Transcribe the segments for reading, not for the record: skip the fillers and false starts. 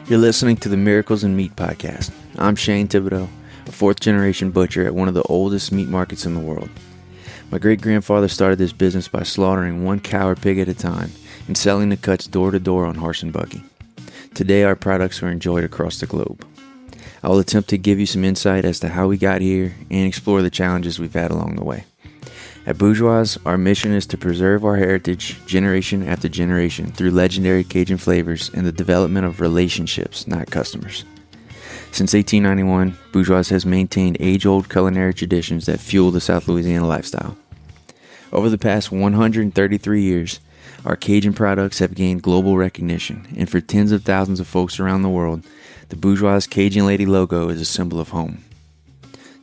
You're listening to the Miracles in Meat podcast. I'm Shane Thibodaux, a fourth-generation butcher at one of the oldest meat markets in the world. My great-grandfather started this business by slaughtering one cow or pig at a time and selling the cuts door-to-door on horse and buggy. Today, our products are enjoyed across the globe. I will attempt to give you some insight as to how we got here and explore the challenges we've had along the way. At Bourgeois, our mission is to preserve our heritage generation after generation through legendary Cajun flavors and the development of relationships, not customers. Since 1891, Bourgeois has maintained age-old culinary traditions that fuel the South Louisiana lifestyle. Over the past 133 years, our Cajun products have gained global recognition, and for tens of thousands of folks around the world, the Bourgeois Cajun Lady logo is a symbol of home.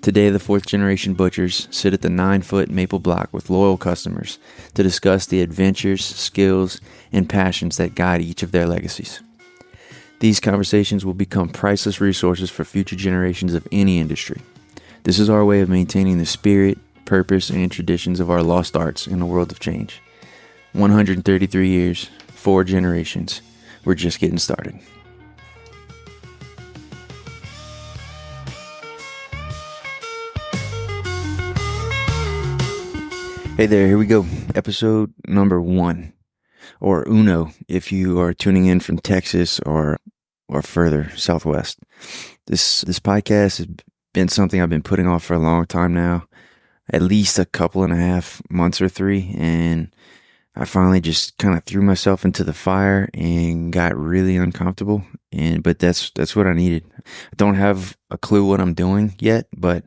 Today, the fourth-generation butchers sit at the 9-foot maple block with loyal customers to discuss the adventures, skills, and passions that guide each of their legacies. These conversations will become priceless resources for future generations of any industry. This is our way of maintaining the spirit, purpose, and traditions of our lost arts in a world of change. 133 years, 4 generations. We're just getting started. Hey there, here we go. Episode number 1, or uno, if you are tuning in from Texas or further southwest. This podcast has been something I've been putting off for a long time now, at least a couple and a half months or 3, and I finally just kind of threw myself into the fire and got really uncomfortable. But that's what I needed. I don't have a clue what I'm doing yet, but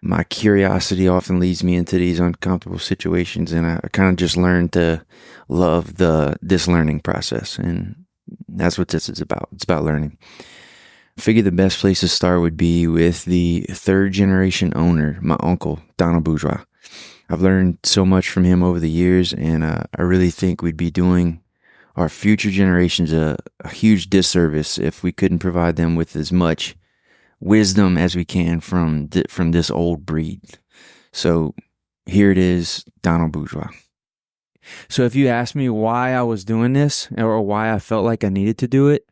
my curiosity often leads me into these uncomfortable situations, and I kind of just learned to love this learning process, and that's what this is about. It's about learning. I figured the best place to start would be with the third-generation owner, my uncle, Donald Bourgeois. I've learned so much from him over the years, and I really think we'd be doing our future generations a huge disservice if we couldn't provide them with as much wisdom as we can from this old breed. So here it is, Donald Bourgeois. So if you ask me why I was doing this or why I felt like I needed to do it,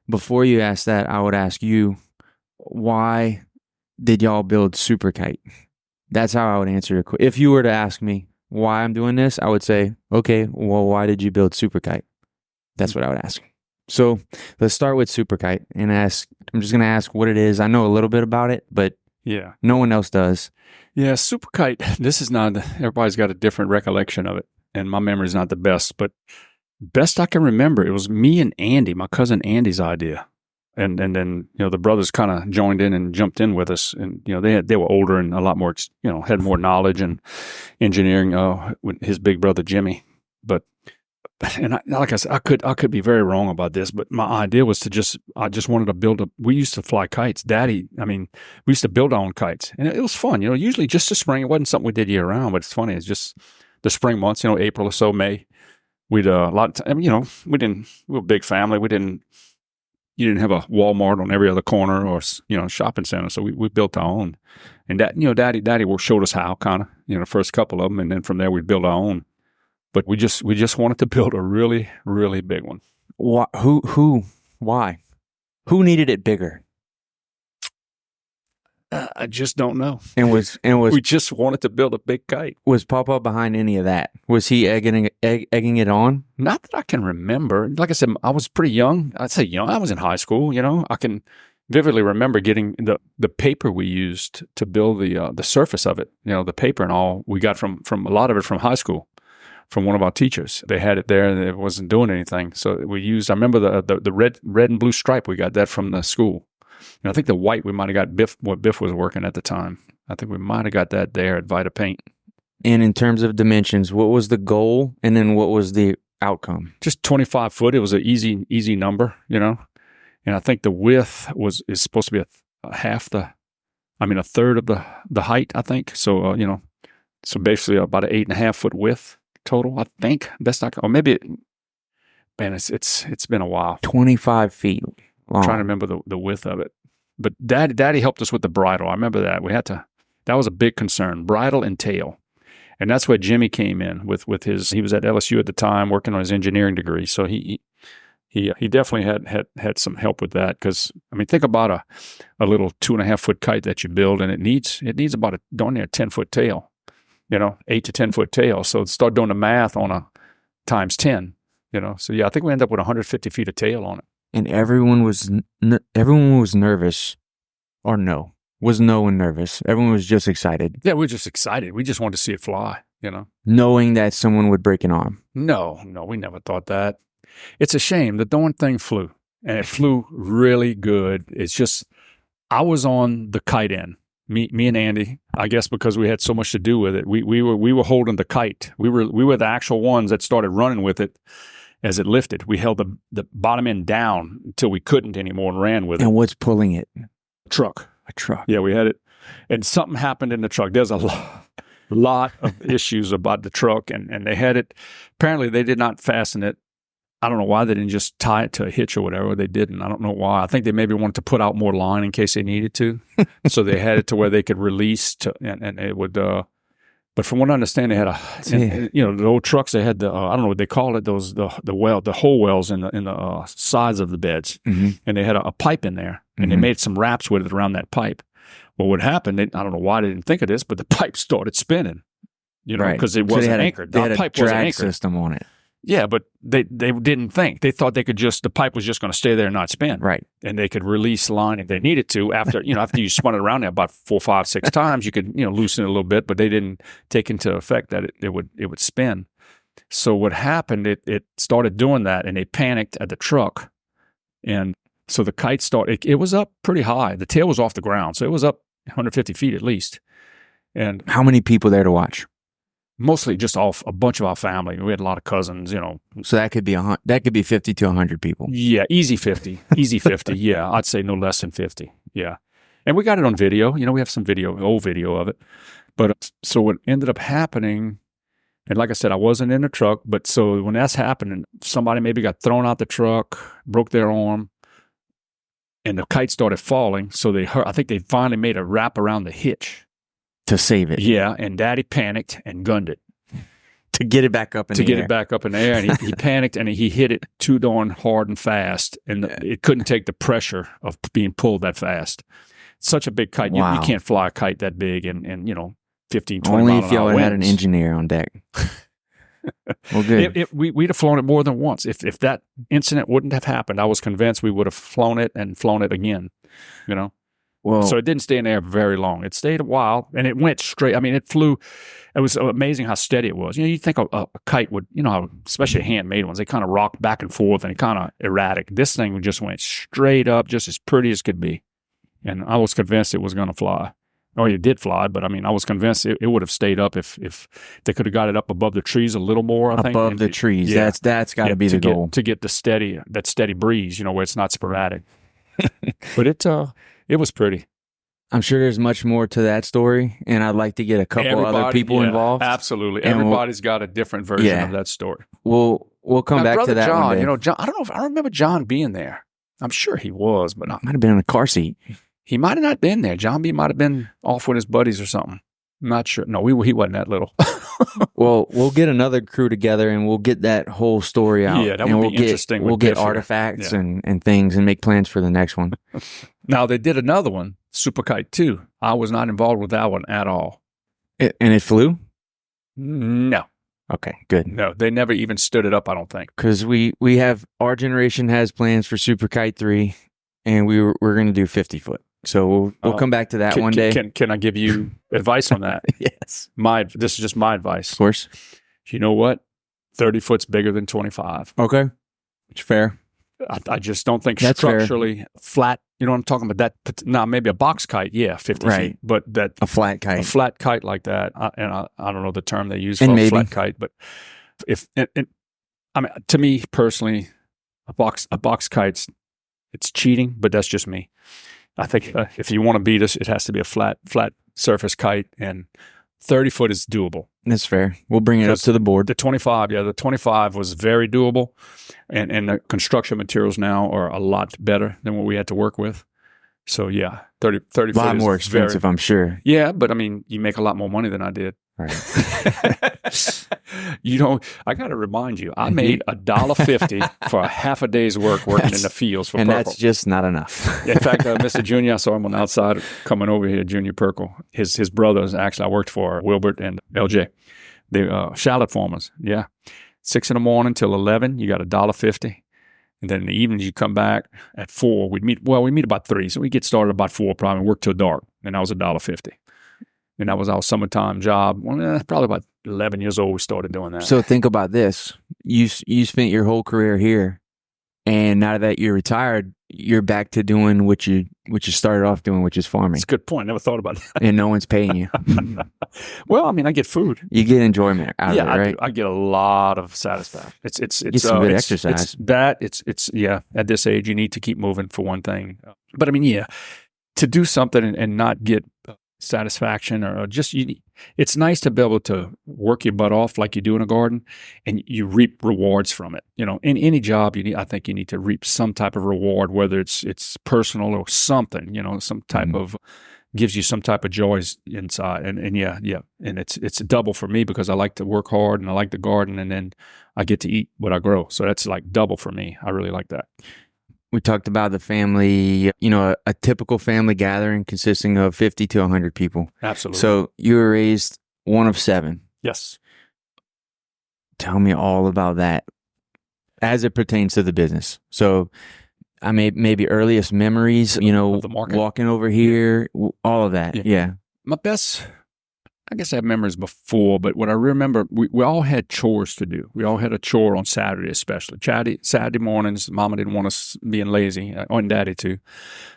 before you ask that, I would ask you, why did y'all build Super Kite? That's how I would answer your question. If you were to ask me why I'm doing this, I would say, okay, well, why did you build Super Kite? That's what I would ask. So let's start with Super Kite and I'm just going to ask what it is. I know a little bit about it, but yeah, no one else does. Yeah, Super Kite, everybody's got a different recollection of it, and my memory's not the best, but best I can remember, it was me and Andy, my cousin Andy's idea. And then, the brothers kind of joined in and jumped in with us, and, they were older and a lot more, had more knowledge and engineering, with his big brother Jimmy. Like I said, I could be very wrong about this, but my idea was I just wanted to build we used to fly kites. we used to build our own kites, and it was fun, usually just the spring. It wasn't something we did year round, but it's funny. It's just the spring months, April or so, May. We'd, a lot of time, we were a big family. You didn't have a Walmart on every other corner or, shopping center. So we built our own, and that, Daddy showed us how kind of, the first couple of them. And then from there we'd build our own. But we just wanted to build a really, really big one. Why? Why? Who needed it bigger? I just don't know. And we just wanted to build a big kite. Was Papa behind any of that? Was he egging it on? Not that I can remember. Like I said, I was pretty young. I'd say young. I was in high school. I can vividly remember getting the paper we used to build the surface of it. The paper and all we got from a lot of it from high school. From one of our teachers. They had it there and it wasn't doing anything. So we used, I remember the red and blue stripe, we got that from the school. And I think the white we might have got Biff was working at the time. I think we might have got that there at Vita Paint. And in terms of dimensions, what was the goal and then what was the outcome? Just 25 foot. It was an easy number, And I think the width is supposed to be a third of the height, I think. So, so basically about an 8.5 foot width. Total, I think, best I can, or maybe, it's been a while. 25 feet long. I'm trying to remember the width of it. But Daddy helped us with the bridle. I remember that. That was a big concern, bridle and tail. And that's where Jimmy came in with he was at LSU at the time working on his engineering degree. So he he definitely had some help with that because I mean think about a little 2.5-foot kite that you build and it needs about a darn near 10-foot tail, 8 to 10-foot tail. So start doing the math on a times 10, So yeah, I think we end up with 150 feet of tail on it. And everyone was nervous, or no? Was no one nervous? Everyone was just excited. Yeah, we were just excited. We just wanted to see it fly, knowing that someone would break an arm. No, we never thought that. It's a shame. The darn thing flew, and it flew really good. It's just, I was on the kite end. Me and Andy, I guess because we had so much to do with it. We were holding the kite. We were the actual ones that started running with it as it lifted. We held the bottom end down until we couldn't anymore and ran with it. And what's pulling it? Truck. A truck. Yeah, we had it. And something happened in the truck. There's a lot of issues about the truck, and they had it. Apparently, they did not fasten it. I don't know why they didn't just tie it to a hitch or whatever. They didn't. I don't know why. I think they maybe wanted to put out more line in case they needed to. So they had it to where they could release and it would. But from what I understand, they had the old trucks. They had the I don't know what they call it. Those the hole wells in the sides of the beds, and they had a pipe in there, and they made some wraps with it around that pipe. Well, what happened? I don't know why they didn't think of this, but the pipe started spinning. Because it wasn't anchored. They had pipe a wasn't drag anchored. system on it. Yeah, but they didn't think. They thought they could the pipe was just going to stay there and not spin. Right. And they could release line if they needed to after you spun it around there about 4, 5, 6 times, you could, loosen it a little bit, but they didn't take into effect that it would spin. So what happened, it started doing that and they panicked at the truck. And so the kite it was up pretty high. The tail was off the ground. So it was up 150 feet at least. And how many people there to watch? Mostly just a bunch of our family. We had a lot of cousins, So that could be 50 to 100 people. Yeah, easy 50. Yeah, I'd say no less than 50. Yeah. And we got it on video. We have some old video of it. But so what ended up happening, and like I said, I wasn't in the truck, but so when that's happening, somebody maybe got thrown out the truck, broke their arm, and the kite started falling. So I think they finally made a wrap around the hitch. To save it. Yeah, and Daddy panicked and gunned it. To get it back up in the air. To get it back up in the air. And he panicked and he hit it too darn hard and fast. And it couldn't take the pressure of being pulled that fast. Such a big kite. Wow. You can't fly a kite that big and 15, 20 Only mile if y'all an hour had an winds. engineer on deck. Well, good. We'd have flown it more than once. If that incident wouldn't have happened, I was convinced we would have flown it and flown it again, Well, so it didn't stay in the air very long. It stayed a while, and it went straight. I mean, it flew. It was amazing how steady it was. You think a kite would, especially handmade ones, they kind of rock back and forth and kind of erratic. This thing just went straight up, just as pretty as could be. And I was convinced it was going to fly. Or it did fly, but I mean, I was convinced it would have stayed up if they could have got it up above the trees a little more. I think above the trees. Yeah. That's got to be the goal to get that steady breeze. Where it's not sporadic. But it was pretty. I'm sure there's much more to that story, and I'd like to get a couple other people involved. Absolutely, and everybody's got a different version of that story. We'll come back to that John, one day. John. I don't know if I remember John being there. I'm sure he was, but might have been in a car seat. He might have not been there. John B. might have been off with his buddies or something. I'm not sure. No, he wasn't that little. Well, we'll get another crew together and we'll get that whole story out. Yeah, that would be interesting. We'll get artifacts and things and make plans for the next one. Now, they did another one, Super Kite 2. I was not involved with that one at all. And it flew? No. Okay, good. No, they never even stood it up, I don't think. Because our generation has plans for Super Kite 3, and we're going to do 50 foot. So we'll come back to that one day. Can I give you advice on that? Yes. This is just my advice. Of course. You know what? 30 foot's bigger than 25. Okay. It's fair. I just don't think That's structurally flat. You know what I'm talking about? Now, maybe a box kite, 50 feet. But a flat kite. A flat kite like that, I don't know the term they use for a flat kite, but I mean, to me personally, a box kite's, it's cheating, but that's just me. I think if you want to beat us, it has to be a flat surface kite, and 30 foot is doable. That's fair. We'll bring it up to the board. The 25 was very doable, and the construction materials now are a lot better than what we had to work with. So 30 foot a lot more expensive, I'm sure. Yeah, but I mean, you make a lot more money than I did. Right. You know, I got to remind you, I made $1.50 for a half a day's working in the fields for and Purple. that's just not enough. In fact, Mr. Junior, I saw him on the outside coming over here, Junior Perkle. His brothers, actually, I worked for Wilbert and LJ. They're shallot farmers. Yeah. 6 in the morning till 11, you got $1.50. And then in the evenings, you come back at 4. We meet about 3. So we get started about 4 probably and work till dark. And that was $1.50. And that was our summertime job. Well, probably about 11 years old, we started doing that. So think about this. You spent your whole career here. And now that you're retired, you're back to doing what you started off doing, which is farming. That's a good point. Never thought about that. And no one's paying you. Well, I mean, I get food. You get enjoyment out of it, right? I get a lot of satisfaction. It's some good exercise. It's at this age, you need to keep moving for one thing. But I mean, yeah, to do something and not get satisfaction or just it's nice to be able to work your butt off like you do in a garden and you reap rewards from it. You know, in any job I think you need to reap some type of reward, whether it's personal or something, you know, some type of gives you some type of joys inside. And yeah. And it's a double for me because I like to work hard and I like the garden and then I get to eat what I grow. So that's like double for me. I really like that. We talked about the family, you know, a typical family gathering consisting of 50 to 100 people. Absolutely. So you were raised one of 7. Yes. Tell me all about that as it pertains to the business. So I maybe earliest memories, you know, of the market. Walking over here, all of that. Yeah. My best, I guess I have memories before, but what I remember, we all had chores to do. We all had a chore on Saturday, especially. Saturday mornings, Mama didn't want us being lazy, and Daddy too.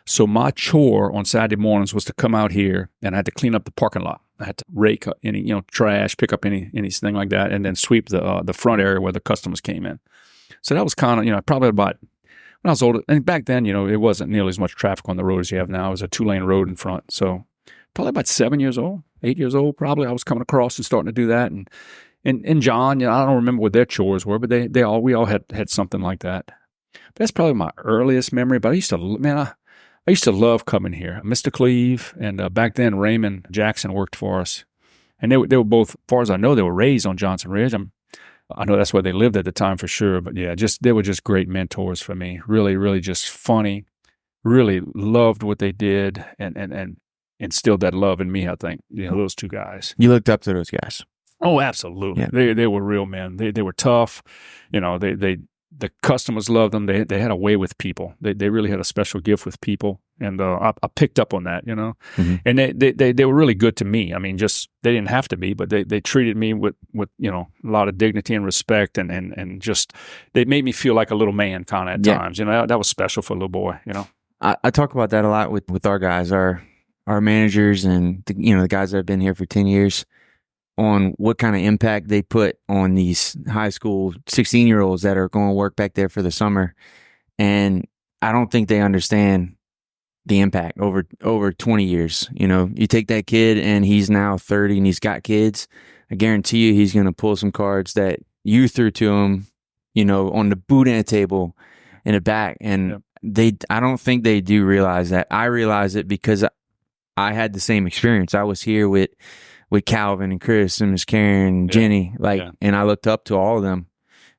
So my chore on Saturday mornings was to come out here and I had to clean up the parking lot. I had to rake any, you know, trash, pick up anything like that, and then sweep the front area where the customers came in. So that was kind of, you know, probably about when I was older. And back then, you know, it wasn't nearly as much traffic on the road as you have now. It was a 2-lane road in front. So probably about 7 years old. 8 years old, probably. I was coming across and starting to do that. And John, you know, I don't remember what their chores were, but we all had something like that. But that's probably my earliest memory. But I used to love coming here. Mr. Cleve and back then Raymond Jackson worked for us, and they were both, as far as I know, they were raised on Johnson Ridge. I know that's where they lived at the time for sure. But yeah, they were just great mentors for me. Really, really just funny. Really loved what they did and instilled that love in me, I think. You know, those two guys. You looked up to those guys. Oh, absolutely. Yeah. They were real men. They were tough. You know, the customers loved them. They had a way with people. They really had a special gift with people. And I picked up on that, you know. Mm-hmm. And they were really good to me. I mean, just they didn't have to be, but they treated me with you know, a lot of dignity and respect and just they made me feel like a little man kind of at times. You know, that was special for a little boy, you know. I talk about that a lot with our guys, our managers and the guys that have been here for 10 years on what kind of impact they put on these high school 16-year-olds that are going to work back there for the summer. And I don't think they understand the impact over 20 years. You know, you take that kid and he's now 30 and he's got kids. I guarantee you he's going to pull some cards that you threw to him, you know, on the boudin table in the back. And I don't think they do realize that. I realize it because I had the same experience. I was here with Calvin and Chris and Miss Karen and Jenny, and I looked up to all of them.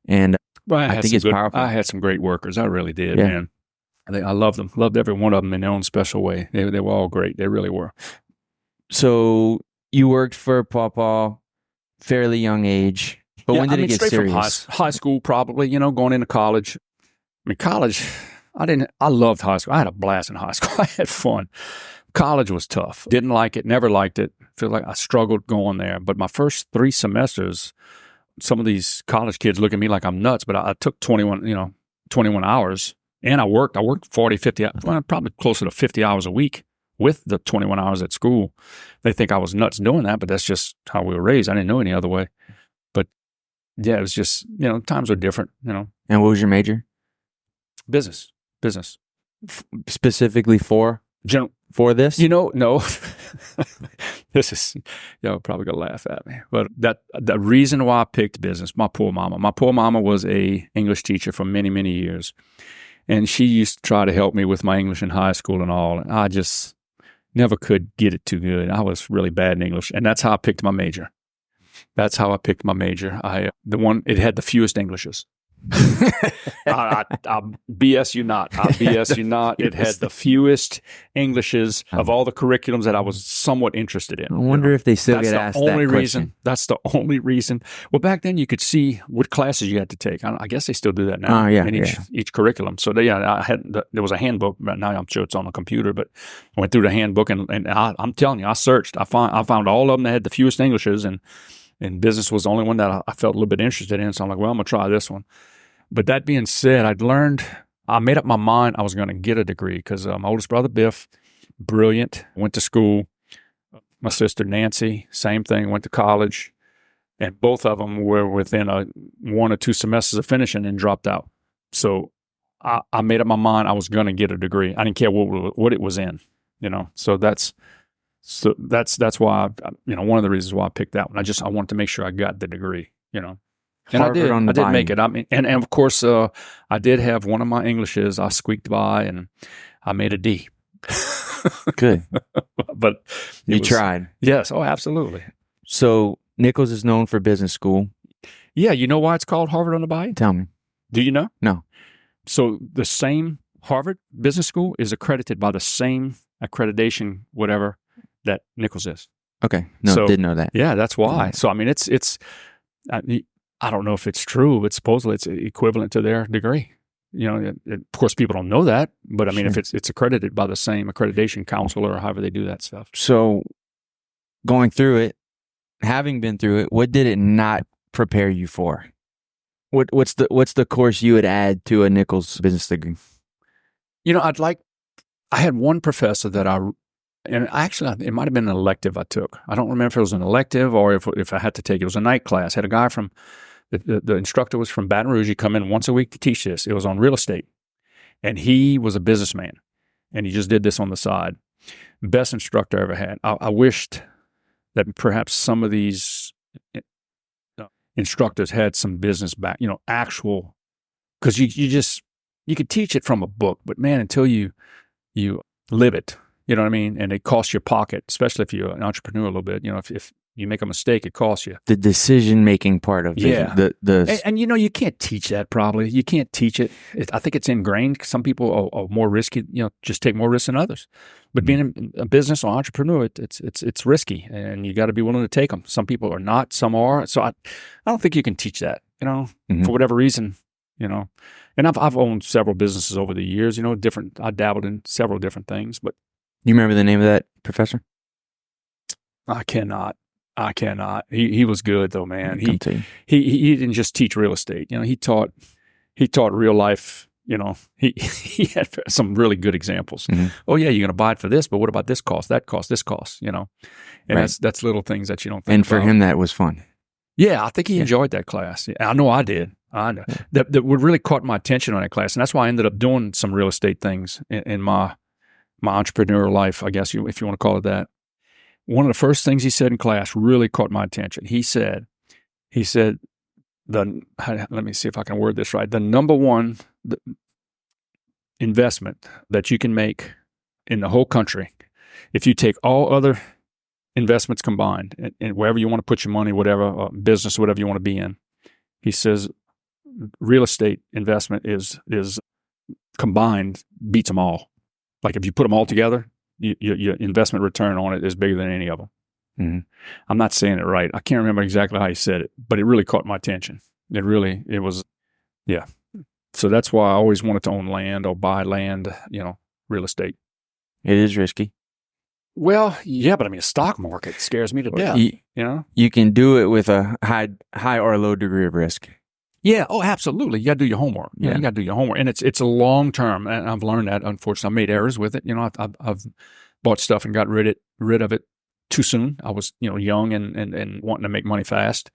And I think it's powerful. I had some great workers. I really did, man. I loved them. Loved every one of them in their own special way. They were all great. They really were. So you worked for Pawpaw fairly young age, but when did it get serious? From high school, probably. You know, going into college. I mean, college. I loved high school. I had a blast in high school. I had fun. College was tough. Didn't like it. Never liked it. Feel like I struggled going there. But my first 3 semesters, some of these college kids look at me like I'm nuts. But I took 21 hours, and I worked. I worked 40, 50, probably closer to 50 hours a week with the 21 hours at school. They think I was nuts doing that, but that's just how we were raised. I didn't know any other way. But yeah, it was just, you know, times are different. You know. And what was your major? Business. Specifically for this? You know, no. This is, y'all probably gonna laugh at me. But the reason why I picked business, my poor mama was a English teacher for many, many years. And she used to try to help me with my English in high school and all. And I just never could get it too good. I was really bad in English. And that's how I picked my major. That's how I picked my major. It had the fewest Englishes. I BS you not. I BS you not. It had the fewest Englishes of all the curriculums that I was somewhat interested in. I wonder if they still get asked that question. That's the only reason. Well, back then you could see what classes you had to take. I guess they still do that now in each curriculum. So there was a handbook. Now I'm sure it's on the computer, but I went through the handbook and I'm telling you, I searched. I found all of them that had the fewest Englishes, and business was the only one that I felt a little bit interested in. So I'm like, well, I'm gonna try this one. But that being said, I made up my mind I was going to get a degree because my oldest brother, Biff, brilliant, went to school. My sister, Nancy, same thing, went to college. And both of them were within 1 or 2 semesters of finishing and dropped out. So I made up my mind I was going to get a degree. I didn't care what it was in, So that's why, one of the reasons why I picked that one. I wanted to make sure I got the degree, And I did make it. I mean, and of course, I did have one of my Englishes. I squeaked by, and I made a D. Good, but you tried. Yes. Oh, absolutely. So Nichols is known for business school. Yeah. You know why it's called Harvard on the Bayou? Tell me. Do you know? No. So the same Harvard Business School is accredited by the same accreditation, whatever, that Nichols is. Okay. No, didn't know that. Yeah, that's why. So I mean, it's. I don't know if it's true, but supposedly it's equivalent to their degree. Of course, people don't know that, but I mean, if it's accredited by the same accreditation council or however they do that stuff. So, going through it, having been through it, what did it not prepare you for? What's the course you would add to a Nichols business degree? I had one professor and actually, it might have been an elective I took. I don't remember if it was an elective or if I had to take it. It was a night class. I had a guy from, the instructor was from Baton Rouge. He'd come in once a week to teach this. It was on real estate. And he was a businessman. And he just did this on the side. Best instructor I ever had. I wished that perhaps some of these instructors had some business back, actual, because you could teach it from a book, but man, until you live it, you know what I mean? And it costs your pocket, especially if you're an entrepreneur a little bit. If you make a mistake, it costs you. The decision-making part of And you can't teach that probably. You can't teach it. I think it's ingrained. Some people are more risky, just take more risks than others. But being a business or entrepreneur, it's risky, and you got to be willing to take them. Some people are not, some are. So I don't think you can teach that, for whatever reason, And I've owned several businesses over the years, I dabbled in several different things, but. You remember the name of that professor? I cannot. He was good though, man. He didn't just teach real estate. He taught real life. He had some really good examples. Mm-hmm. Oh yeah, you're going to buy it for this, but what about this cost, that cost, this cost? And that's little things that you don't think. And for him, that was fun. Yeah, I think he enjoyed that class. I know I did. I know that what really caught my attention on that class, and that's why I ended up doing some real estate things in my entrepreneurial life, I guess if you want to call it that. One of the first things he said in class really caught my attention. He said, let me see if I can word this right. The number one investment that you can make in the whole country, if you take all other investments combined, and wherever you want to put your money, whatever business, whatever you want to be in, he says, real estate investment is combined beats them all. Like if you put them all together, your investment return on it is bigger than any of them. Mm-hmm. I'm not saying it right. I can't remember exactly how he said it, but it really caught my attention. It was, yeah. So that's why I always wanted to own land or buy land, real estate. It is risky. Well, yeah, but I mean, the stock market scares me to death, You can do it with a high or low degree of risk. Yeah. Oh, absolutely. You got to do your homework. You got to do your homework, and it's a long term. And I've learned that. Unfortunately, I made errors with it. I've bought stuff and got rid of it too soon. I was young and wanting to make money fast.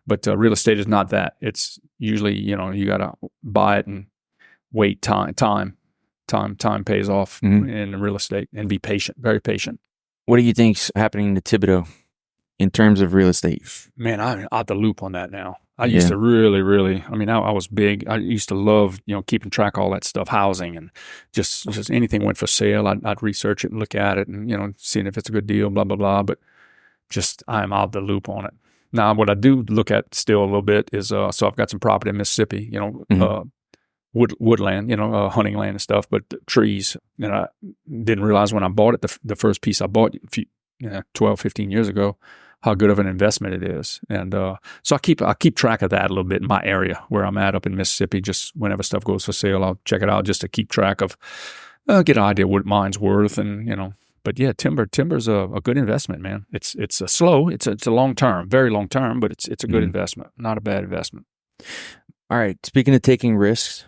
But real estate is not that. It's usually you got to buy it and wait. Time pays off in real estate, and be patient, very patient. What do you think's happening to Thibodaux in terms of real estate? Man, I'm out the loop on that now. I used to really, I was big. I used to love, keeping track of all that stuff, housing, and just anything went for sale. I'd research it and look at it and, seeing if it's a good deal, blah, blah, blah. But I'm out the loop on it. Now, what I do look at still a little bit is, so I've got some property in Mississippi, woodland, hunting land and stuff, but trees. And I didn't realize when I bought it, the first piece I bought 12, 15 years ago, how good of an investment it is. And so I keep track of that a little bit in my area where I'm at up in Mississippi. Just whenever stuff goes for sale, I'll check it out just to keep track of, get an idea what mine's worth. And, but yeah, timber's a good investment, man. It's a long term, very long term, but it's a good investment, not a bad investment. All right. Speaking of taking risks,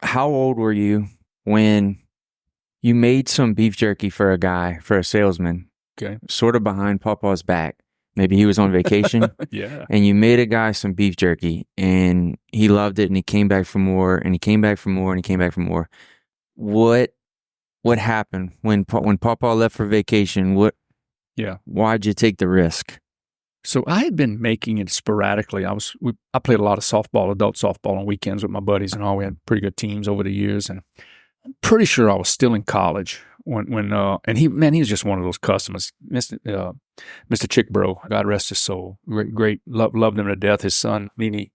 how old were you when you made some beef jerky for a salesman? Okay. Sort of behind Pawpaw's back. Maybe he was on vacation. Yeah. And you made a guy some beef jerky and he loved it and he came back for more and he came back for more and he came back for more. What happened when Pawpaw left for vacation? Why'd you take the risk? So I had been making it sporadically. I played a lot of softball, adult softball on weekends with my buddies and all. We had pretty good teams over the years, and I'm pretty sure I was still in college when he was just one of those customers, Mr. Chick Bro, God rest his soul, great, loved him to death. His son Nini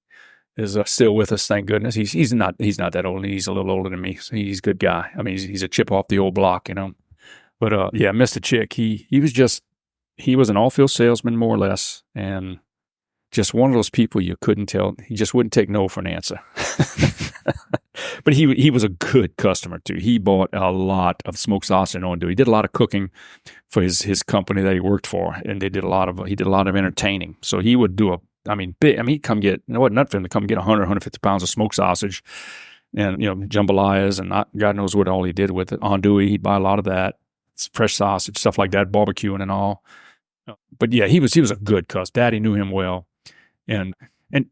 is still with us, thank goodness. He's not that old. He's a little older than me. So he's a good guy. I mean, he's a chip off the old block, But Mr. Chick, he was an all-field salesman, more or less, and just one of those people you couldn't tell. He just wouldn't take no for an answer. But he was a good customer, too. He bought a lot of smoked sausage and He did a lot of cooking for his company that he worked for, and he did a lot of entertaining. So he would do he'd come get, it wasn't nothing for him to come get 100, 150 pounds of smoked sausage and, jambalayas and God knows what all he did with it. Andouille, he'd buy a lot of that. Fresh sausage, stuff like that, barbecuing and all. But yeah, he was a good cuss. Daddy knew him well, and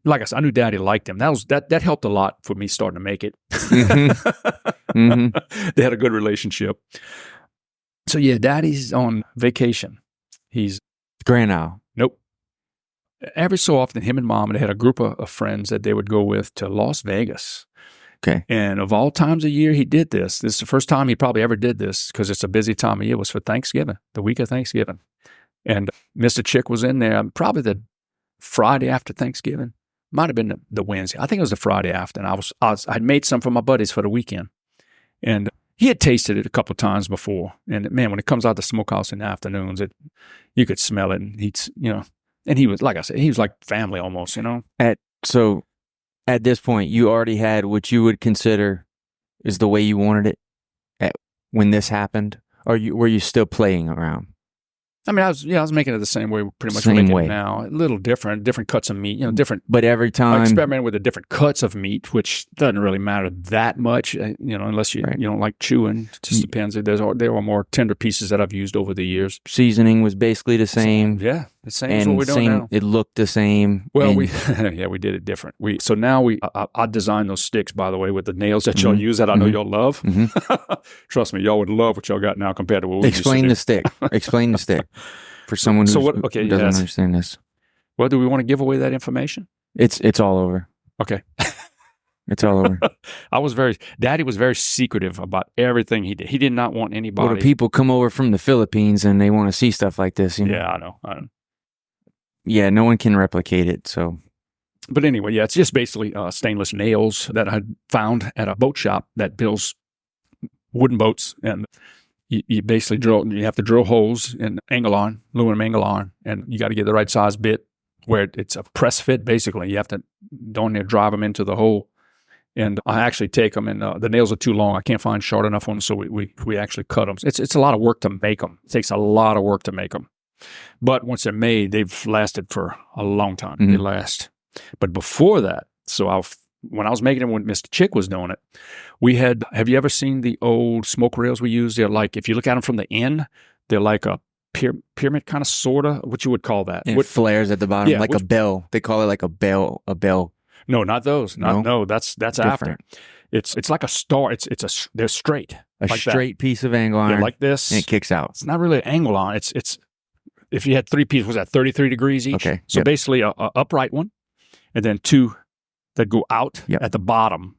like I said, I knew Daddy liked him. That helped a lot for me starting to make it. They had a good relationship. So yeah, Daddy's on vacation. He's Grand Isle. Nope. Every so often, him and Mom, they had a group of friends that they would go with to Las Vegas. Okay. And of all times of year, he did this. This is the first time he probably ever did this because it's a busy time of year. It was for Thanksgiving, the week of Thanksgiving. And Mr. Chick was in there probably the Friday after Thanksgiving. Might have been the Wednesday. I think it was the Friday after. And I'd made some for my buddies for the weekend. And he had tasted it a couple of times before. And man, when it comes out the smokehouse in the afternoons, you could smell it. And and he was, like I said, he was like family almost, So at this point, you already had what you would consider is the way you wanted it when this happened? Or were you still playing around? I mean, I was making it the same way, pretty much making it now. A little different cuts of meat, different. But every time I experimented with the different cuts of meat, which doesn't really matter that much, unless you don't like chewing. It just depends. There were more tender pieces that I've used over the years. Seasoning was basically the same. Yeah, the same as what we're doing now. It looked the same. Well, we did it different. So now I designed those sticks, by the way, with the nails that y'all use that I know y'all love. Trust me, y'all would love what y'all got now compared to what we used to do. Explain the stick. For someone who doesn't understand this. Well, do we want to give away that information? It's all over. Okay. It's all over. Daddy was very secretive about everything he did. He did not want anybody. Well, the people come over from the Philippines and they want to see stuff like this. Yeah, I know. Yeah, no one can replicate it, so. But anyway, yeah, it's just basically stainless nails that I found at a boat shop that builds wooden boats, and you basically you have to drill holes in aluminum angle iron, and you got to get the right size bit where it's a press fit, basically. You have to drive them into the hole. And I actually take them, and the nails are too long. I can't find short enough ones, so we actually cut them. It's a lot of work to make them. It takes a lot of work to make them. But once they're made, they've lasted for a long time. They last. But before that, when I was making them when Mr. Chick was doing it, have you ever seen the old smoke rails we use? They're like, if you look at them from the end, they're like a pyramid kind of, sort of, what you would call that. And flares at the bottom, like a bell. They call it like a bell. No, not those. No, that's after. It's like a star. They're straight. A like straight piece of angle iron. Like this. And it kicks out. It's not really an angle iron. It's if you had 3 pieces, was that 33 degrees each? Okay. So basically a upright one, and then 2 that go out at the bottom.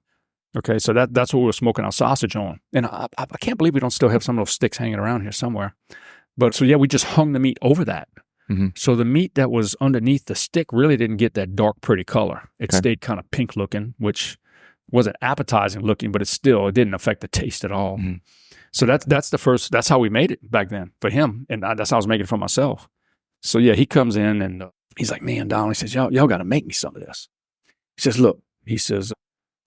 Okay, so that's what we were smoking our sausage on. And I can't believe we don't still have some of those sticks hanging around here somewhere. But so yeah, we just hung the meat over that. So the meat that was underneath the stick really didn't get that dark, pretty color. It stayed kind of pink looking, which wasn't appetizing looking, but it didn't affect the taste at all. So that's how we made it back then for him. And that's how I was making it for myself. So yeah, he comes in and he's like, man, Donald, he says, y'all got to make me some of this. He says, look, he says,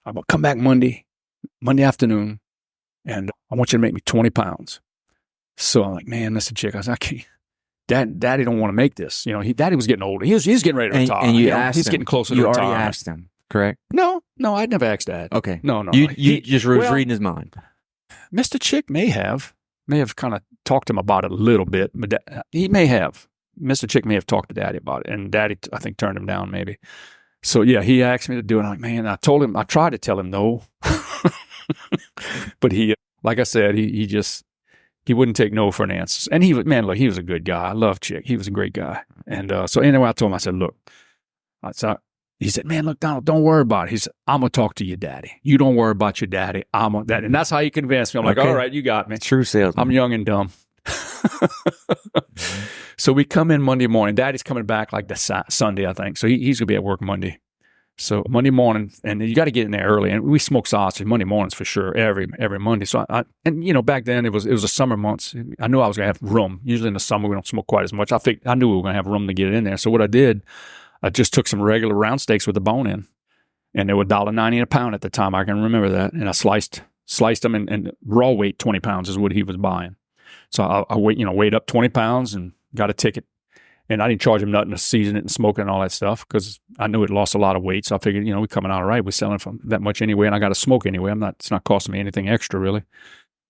I'm going to come back Monday afternoon, and I want you to make me 20 pounds. So I'm like, man, Mr. Chick, I said, I can't. Daddy don't want to make this. Daddy was getting older. He's getting ready to retire. And you asked he's him. getting closer to retirement. You already asked him, correct? No, I'd never asked Dad. Okay. No. You just was reading his mind. Mr. Chick may have kind of talked to him about it a little bit, but he may have. Mr. Chick may have talked to Daddy about it, and Daddy, I think, turned him down maybe. So yeah, he asked me to do it. I'm like, man, I tried to tell him no, but he, like I said, he wouldn't take no for an answer. And he was a good guy. I love Chick. He was a great guy. And so anyway, I told him, I said, look, he said, man, look, Donald, don't worry about it. He said, I'm going to talk to your daddy. You don't worry about your daddy. That. And that's how he convinced me. I'm like, all right, you got me. True salesman. I'm young and dumb. So we come in Monday morning. Daddy's coming back like the Sunday, I think. So he's going to be at work Monday. So Monday morning, and you got to get in there early. And we smoke sausage Monday mornings for sure, every Monday. So back then it was a summer months. I knew I was going to have room. Usually in the summer we don't smoke quite as much. I knew we were going to have room to get it in there. So what I did, I just took some regular round steaks with the bone in, and they were $1.90 a pound at the time. I can remember that. And I sliced them, and raw weight 20 pounds is what he was buying. So I weighed up 20 pounds and got a ticket. And I didn't charge him nothing to season it and smoke it and all that stuff because I knew it lost a lot of weight. So I figured, we're coming out all right. We're selling for that much anyway, and I got to smoke anyway. It's not costing me anything extra really.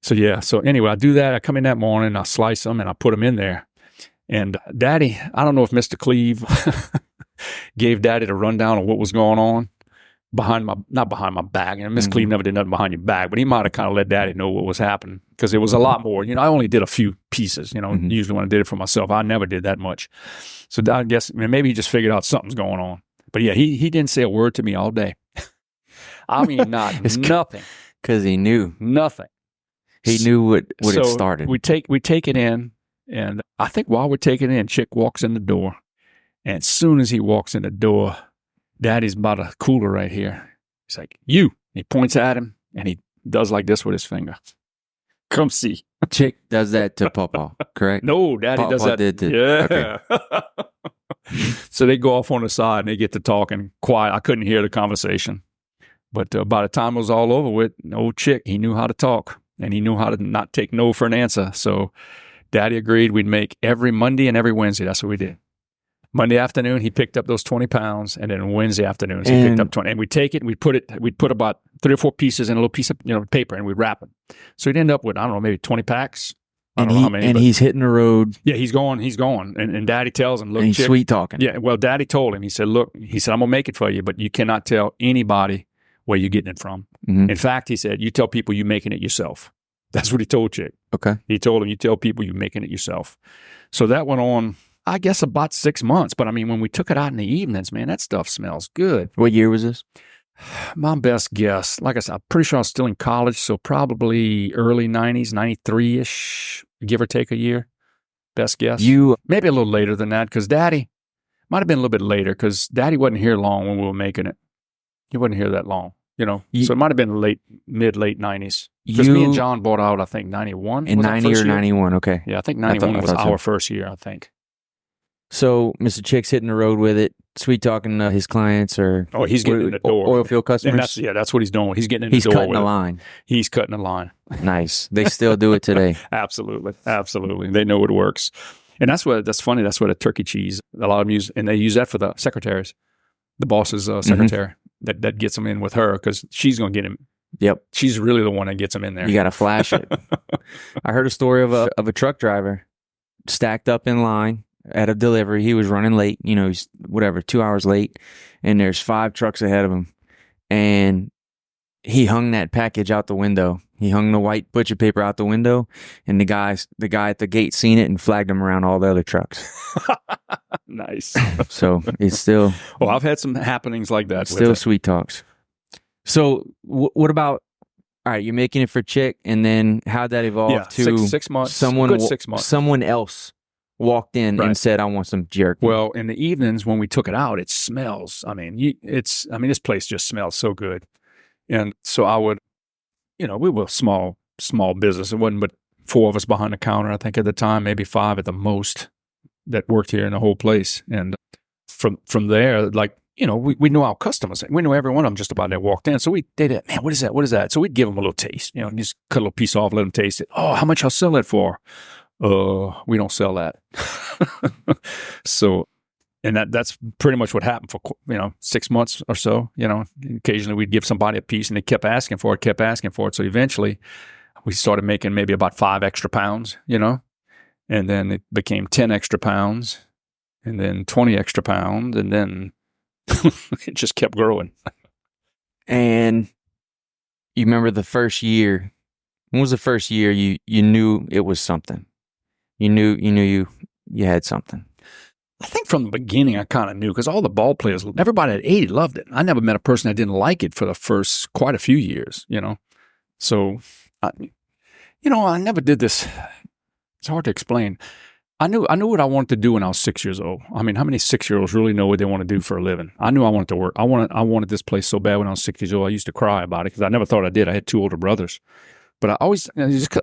So yeah. So anyway, I do that. I come in that morning, I slice them, and I put them in there. And Daddy, I don't know if Mr. Cleve gave Daddy the rundown of what was going on not behind my back. And Miss Cleve never did nothing behind your back, but he might have kind of let Daddy know what was happening because it was a lot more. I only did a few pieces, usually when I did it for myself, I never did that much. So I guess maybe he just figured out something's going on. But yeah, he didn't say a word to me all day. I mean, nothing. Because he knew. Nothing. He knew what it started. We take it in, and I think while we're taking it in, Chick walks in the door. And as soon as he walks in the door, Daddy's about a cooler right here. He's like, you. He points at him, and he does like this with his finger. Come see. Chick does that to Papa, correct? No, Daddy does that. Did to, yeah. Okay. So they go off on the side, and they get to talking quiet. I couldn't hear the conversation. But by the time it was all over with, old Chick, he knew how to talk, and he knew how to not take no for an answer. So Daddy agreed we'd make every Monday and every Wednesday. That's what we did. Monday afternoon, he picked up those 20 pounds, and then Wednesday afternoons, he picked up 20. And we'd take it, and we'd put about 3 or 4 pieces in a little piece of paper, and we'd wrap it. So he'd end up with, I don't know, maybe 20 packs. I don't know how many. And he's hitting the road. Yeah, he's going. And Daddy tells him, look, and he's Chick, sweet talking. Yeah, well, Daddy told him, he said, look, I'm going to make it for you, but you cannot tell anybody where you're getting it from. In fact, he said, you tell people you're making it yourself. That's what he told Chick. Okay. He told him, you tell people you're making it yourself. So that went on, I guess, about 6 months. But I mean, when we took it out in the evenings, man, that stuff smells good. What year was this? My best guess, like I said, I'm pretty sure I was still in college, so probably early 90s, 93-ish, give or take a year. Best guess. Maybe a little later than that, because Daddy might have been a little bit later, because Daddy wasn't here long when we were making it. He wasn't here that long, so it might have been late 90s. Because me and John bought out, I think, 91. In 90 or 91, okay. Yeah, I think 91 was our first year, I think. So Mr. Chick's hitting the road with it, sweet talking to his clients or he's getting in the door. Oil field customers. And that's what he's doing. He's getting in the door. He's cutting the line. He's cutting the line. Nice. They still do it today. Absolutely. They know it works. And that's funny. That's what a turkey cheese, a lot of them use, and they use that for the secretaries, the boss's secretary. That gets them in with her because she's going to get him. Yep. She's really the one that gets him in there. You got to flash it. I heard a story of a truck driver stacked up in line at a delivery. He was running late, he's 2 hours late, and there's 5 trucks ahead of him. And he hung that package out the window. He hung the white butcher paper out the window, and the guy at the gate seen it and flagged him around all the other trucks. Nice. So it's still... Well, I've had some happenings like that. Still sweet talks. So what about... All right, you're making it for Chick, and then how'd that evolve to 6 months? Someone, good 6 months. Someone else walked in Right. and said, I want some jerky. Well, in the evenings when we took it out, it smells. I mean, this place just smells so good. And so I would, we were a small business. It wasn't but 4 of us behind the counter, I think at the time, maybe 5 at the most that worked here in the whole place. And from there, like, we knew our customers. We knew every one of them just about that walked in. So they did, man, what is that? What is that? So we'd give them a little taste, just cut a little piece off, let them taste it. Oh, how much I'll sell it for? We don't sell that. So, and that's pretty much what happened for, 6 months or so. Occasionally we'd give somebody a piece and they kept asking for it. So eventually we started making maybe about 5 extra pounds, and then it became 10 extra pounds and then 20 extra pounds. And then it just kept growing. And you remember the first year? When was the first year you knew it was something? You knew you had something. I think from the beginning I kind of knew because all the ball players, everybody at 80 loved it. I never met a person that didn't like it for the first quite a few years, So, I never did this. It's hard to explain. I knew what I wanted to do when I was 6 years old. I mean, how many 6-year-olds really know what they want to do for a living? I knew I wanted to work. I wanted this place so bad when I was 6 years old. I used to cry about it because I never thought I did. I had 2 older brothers. But I always,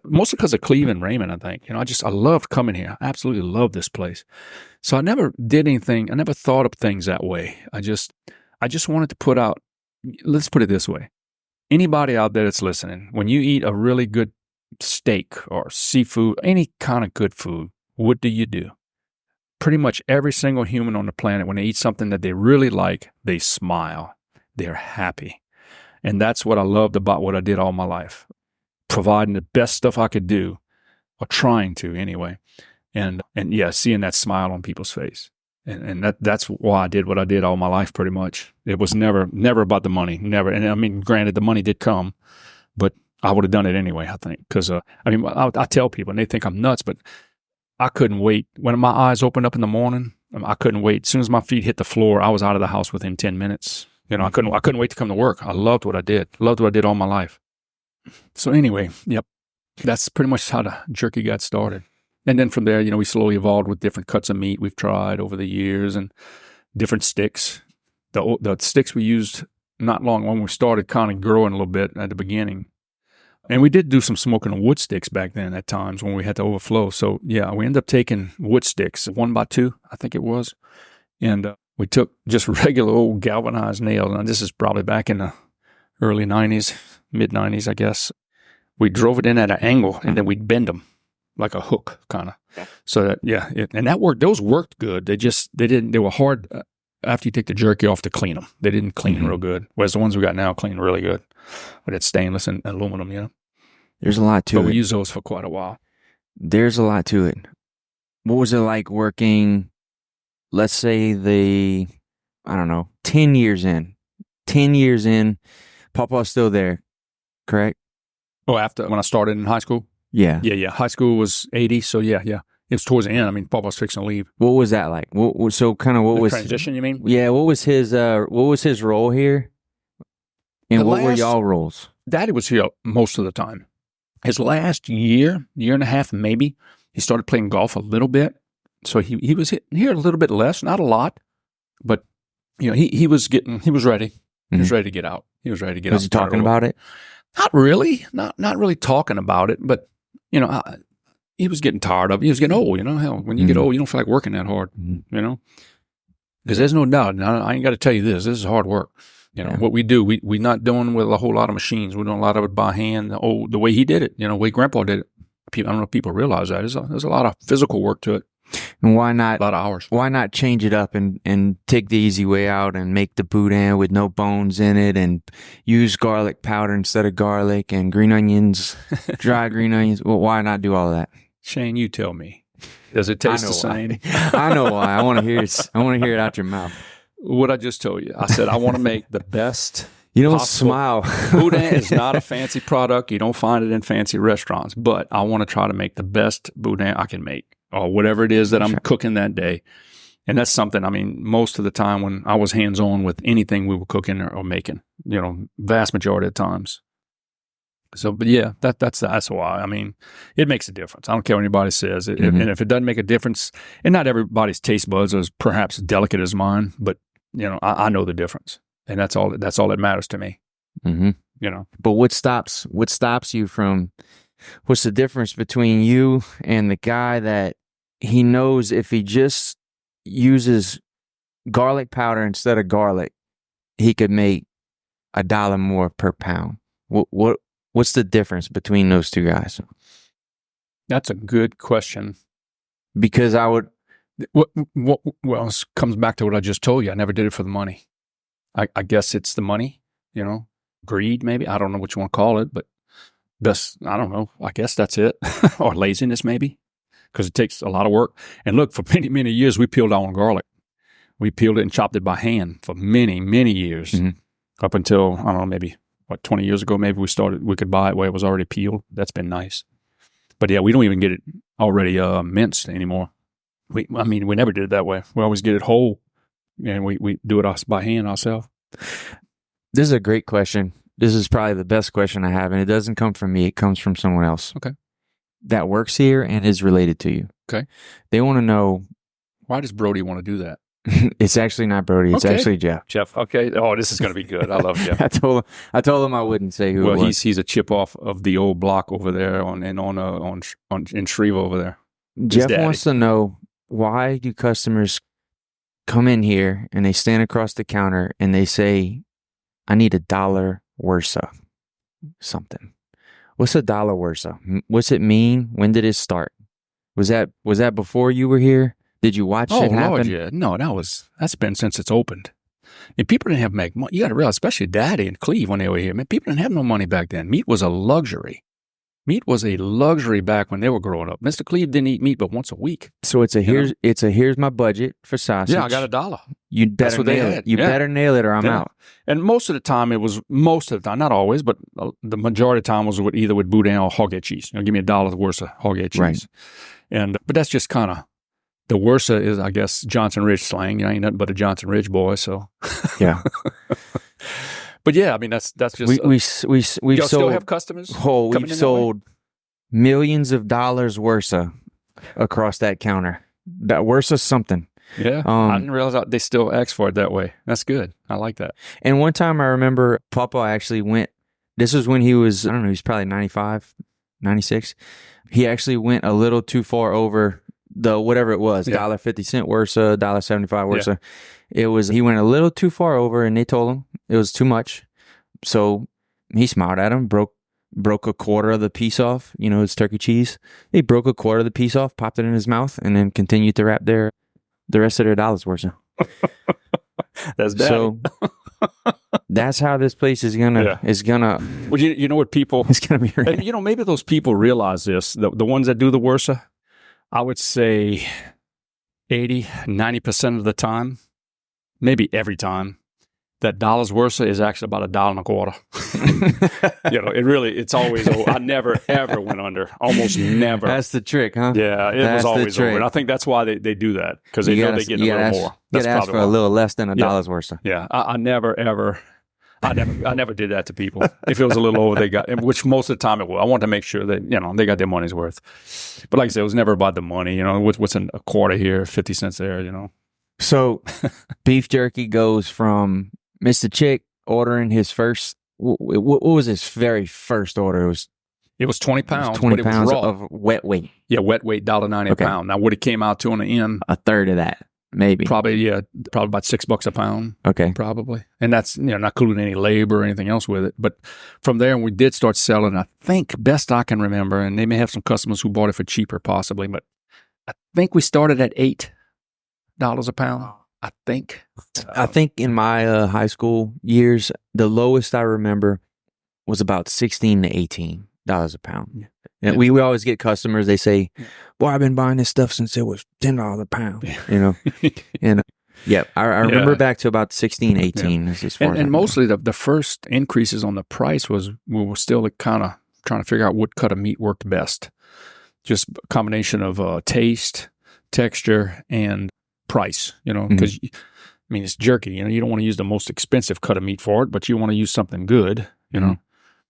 mostly because of Cleve and Raymond, I think. I loved coming here. I absolutely loved this place. So I never did anything. I never thought of things that way. I just wanted to put out, let's put it this way. Anybody out there that's listening, when you eat a really good steak or seafood, any kind of good food, what do? Pretty much every single human on the planet, when they eat something that they really like, they smile. They're happy. And that's what I loved about what I did all my life. Providing the best stuff I could do, or trying to anyway, and yeah, seeing that smile on people's face, and that's why I did what I did all my life. Pretty much, it was never about the money, never. And I mean, granted, the money did come, but I would have done it anyway. I think because I tell people, and they think I'm nuts, but I couldn't wait when my eyes opened up in the morning. I couldn't wait. As soon as my feet hit the floor, I was out of the house within 10 minutes. I couldn't wait to come to work. I loved what I did. Loved what I did all my life. So anyway, yep, that's pretty much how the jerky got started. And then from there, we slowly evolved with different cuts of meat we've tried over the years and different sticks. The sticks we used not long when we started kind of growing a little bit at the beginning. And we did do some smoking of wood sticks back then at times when we had to overflow. So yeah, we ended up taking wood sticks, 1x2, I think it was. And we took just regular old galvanized nails. And this is probably back in the early 90s. Mid-90s, I guess. We drove it in at an angle, and then we'd bend them like a hook, kind of. Yeah. So that, and that worked. Those worked good. They were hard after you take the jerky off to clean them. They didn't clean real good. Whereas the ones we got now clean really good. But it's stainless and aluminum, There's a lot to it. But we used those for quite a while. There's a lot to it. What was it like working, let's say 10 years in? 10 years in, Papa's still there. Correct? Oh, after when I started in high school? Yeah. Yeah. High school was 80, so yeah. It was towards the end. I mean, Papa was fixing to leave. What was that like? What was transition, you mean? Yeah, what was his role here? And what were y'all roles? Daddy was here most of the time. His last year and a half maybe, he started playing golf a little bit. So he was here a little bit less, not a lot, but he was ready. He was ready to get out. Was he talking about it? Not really. Not really talking about it, but he was getting tired of it. He was getting old, hell, when you get old, you don't feel like working that hard, because there's no doubt. Now, I ain't got to tell you this is hard work. What we do, we're not doing with a whole lot of machines. We're doing a lot of it by hand. The way he did it, the way Grandpa did it. I don't know if people realize that. There's a lot of physical work to it. And why not? A lot of hours. Why not change it up and take the easy way out and make the boudin with no bones in it and use garlic powder instead of garlic and green onions, dry green onions? Well, why not do all that? Shane, you tell me. Does it taste the same? I know why. I want to hear it. I want to hear it out your mouth. What I just told you. I said I want to make the best. You don't smile. Boudin is not a fancy product. You don't find it in fancy restaurants. But I want to try to make the best boudin I can make, or whatever it is that I'm cooking that day. And that's something, most of the time when I was hands-on with anything we were cooking or making, vast majority of times. So, but yeah, that's why. I mean, it makes a difference. I don't care what anybody says. And if it doesn't make a difference, and not everybody's taste buds are perhaps as delicate as mine, but I know the difference, and that's all that matters to me. Mm-hmm. But what stops you from? What's the difference between you and the guy that he knows if he just uses garlic powder instead of garlic, he could make $1 more per pound? What's the difference between those two guys? That's a good question. Because I would... Well, it comes back to what I just told you. I never did it for the money. I guess it's the money, greed maybe. I don't know what you want to call it, but I don't know. I guess that's it. Or laziness maybe, because it takes a lot of work. And look, for many, many years, we peeled our own garlic. We peeled it and chopped it by hand for many, many years. Up until, I don't know, maybe 20 years ago, maybe we could buy it where it was already peeled. That's been nice. But yeah, we don't even get it already minced anymore. We never did it that way. We always get it whole, and we do it by hand ourselves. This is a great question. This is probably the best question I have, and it doesn't come from me. It comes from someone else. Okay. That works here and is related to you. Okay. They want to know. Why does Brody want to do that? It's actually not Brody. It's actually Jeff. Jeff. Okay. Oh, this is going to be good. I love Jeff. I told him I wouldn't say who. Well, it was. he's a chip off of the old block over there in Shreve over there. Jeff wants to know, why do customers come in here and they stand across the counter and they say, "I need $1 worse of something." What's $1 worse of? What's it mean? When did it start? Was that before you were here? Did you watch it happen? Lord, yeah. No, that's been since it's opened. And people didn't have to make money. You got to realize, especially Daddy and Cleve when they were here, man, people didn't have no money back then. Meat was a luxury. Meat was a luxury back when they were growing up. Mr. Cleve didn't eat meat but once a week. So here's my budget for sausage. Yeah, I got $1. You better nail it. You better nail it or I'm out. And most of the time, not always, but the majority of the time was either with boudin or hog head cheese. Give me $1 worth of hog head cheese. Right. But that's just kind of, the worst is, I guess, Johnson Ridge slang. I ain't nothing but a Johnson Ridge boy, so. Yeah. But yeah, I mean, that's just. We've still have customers? Oh, we've sold millions of dollars worth of across that counter. That worth of something. Yeah. I didn't realize they still ask for it that way. That's good. I like that. And one time I remember Papa actually went, this was when he was, I don't know, he's probably 95, 96. He actually went a little too far over the whatever it was, $1.50 worth of, $1.75 worth of. He went a little too far over, and they told him it was too much. So he smiled at him, broke a quarter of the piece off. It's turkey cheese. He broke a quarter of the piece off, popped it in his mouth, and then continued to wrap the rest of their $1 worth. That's Daddy. So that's how this place is gonna. Well, you know what people? It's gonna be. And, maybe those people realize this. The ones that do the worsa, I would say 80-90% of the time, maybe every time, that $1 worse is actually about $1.25. It's always over. I never, ever went under. Almost never. That's the trick, huh? Yeah, it was always over. And I think that's why they do that, because they know they get a little more. You got to ask for a little less than $1 worse. Yeah, I never, ever... I never did that to people. If it was a little over, they got, which most of the time it was. I want to make sure that, they got their money's worth. But like I said, it was never about the money. What's in a quarter here, 50 cents there, So beef jerky goes from Mr. Chick ordering his first, what was his very first order? It was 20 pounds. 20 pounds of wet weight. Yeah, wet weight, $1.90 a pound. Now, what it came out to on the end? A third of that. Maybe. Probably about $6 a pound. Okay. Probably. And that's, not including any labor or anything else with it. But from there, we did start selling, I think, best I can remember, and they may have some customers who bought it for cheaper possibly, but I think we started at $8 a pound. I think. I think in my high school years, the lowest I remember was about $16 to $18 a pound. Yeah. And we always get customers, they say, "Boy, I've been buying this stuff since it was $10 a pound." And I remember back to about 16, 18. Yeah. And mostly the first increases on the price was, we were still kind of trying to figure out what cut of meat worked best. Just a combination of taste, texture, and price, because it's jerky. You don't want to use the most expensive cut of meat for it, but you want to use something good,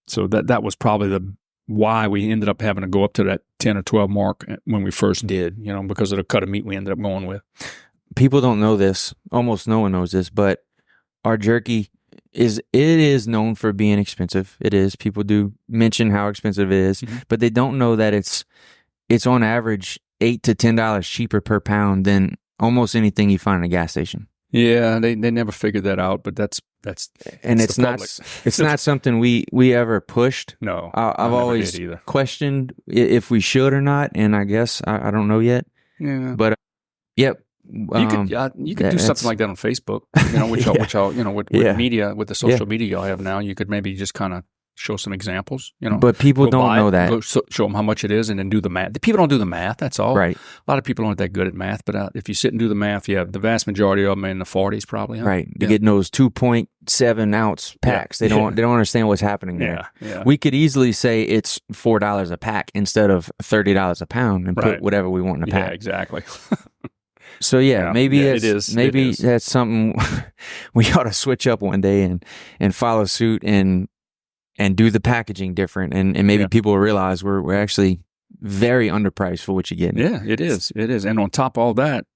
So that was probably why we ended up having to go up to that 10 or 12 mark when we first did, because of the cut of meat we ended up going with. People don't know this. Almost no one knows this, but our jerky is known for being expensive. It is. People do mention how expensive it is, but they don't know that it's on average $8 to $10 cheaper per pound than almost anything you find in a gas station. Yeah, they never figured that out, but that's and it's not something we ever pushed. No, I've always questioned if we should or not, and I guess I don't know yet. Yeah, but yep. You could do something like that on Facebook, which I'll with media, with the social media y'all have now, you could maybe just kind of show some examples, But people don't know that. Show them how much it is and then do the math. The people don't do the math, that's all. Right. A lot of people aren't that good at math, but if you sit and do the math, the vast majority of them are in the 40s probably. Huh? Right. They're getting those 2.7 ounce packs. They don't understand what's happening there. Yeah. We could easily say it's $4 a pack instead of $30 a pound and put whatever we want in a pack. Yeah, exactly. So maybe it is. Maybe that's something we ought to switch up one day and follow suit and do the packaging different, and maybe people will realize we're actually very underpriced for what you're getting. Yeah, it is. And on top of all that,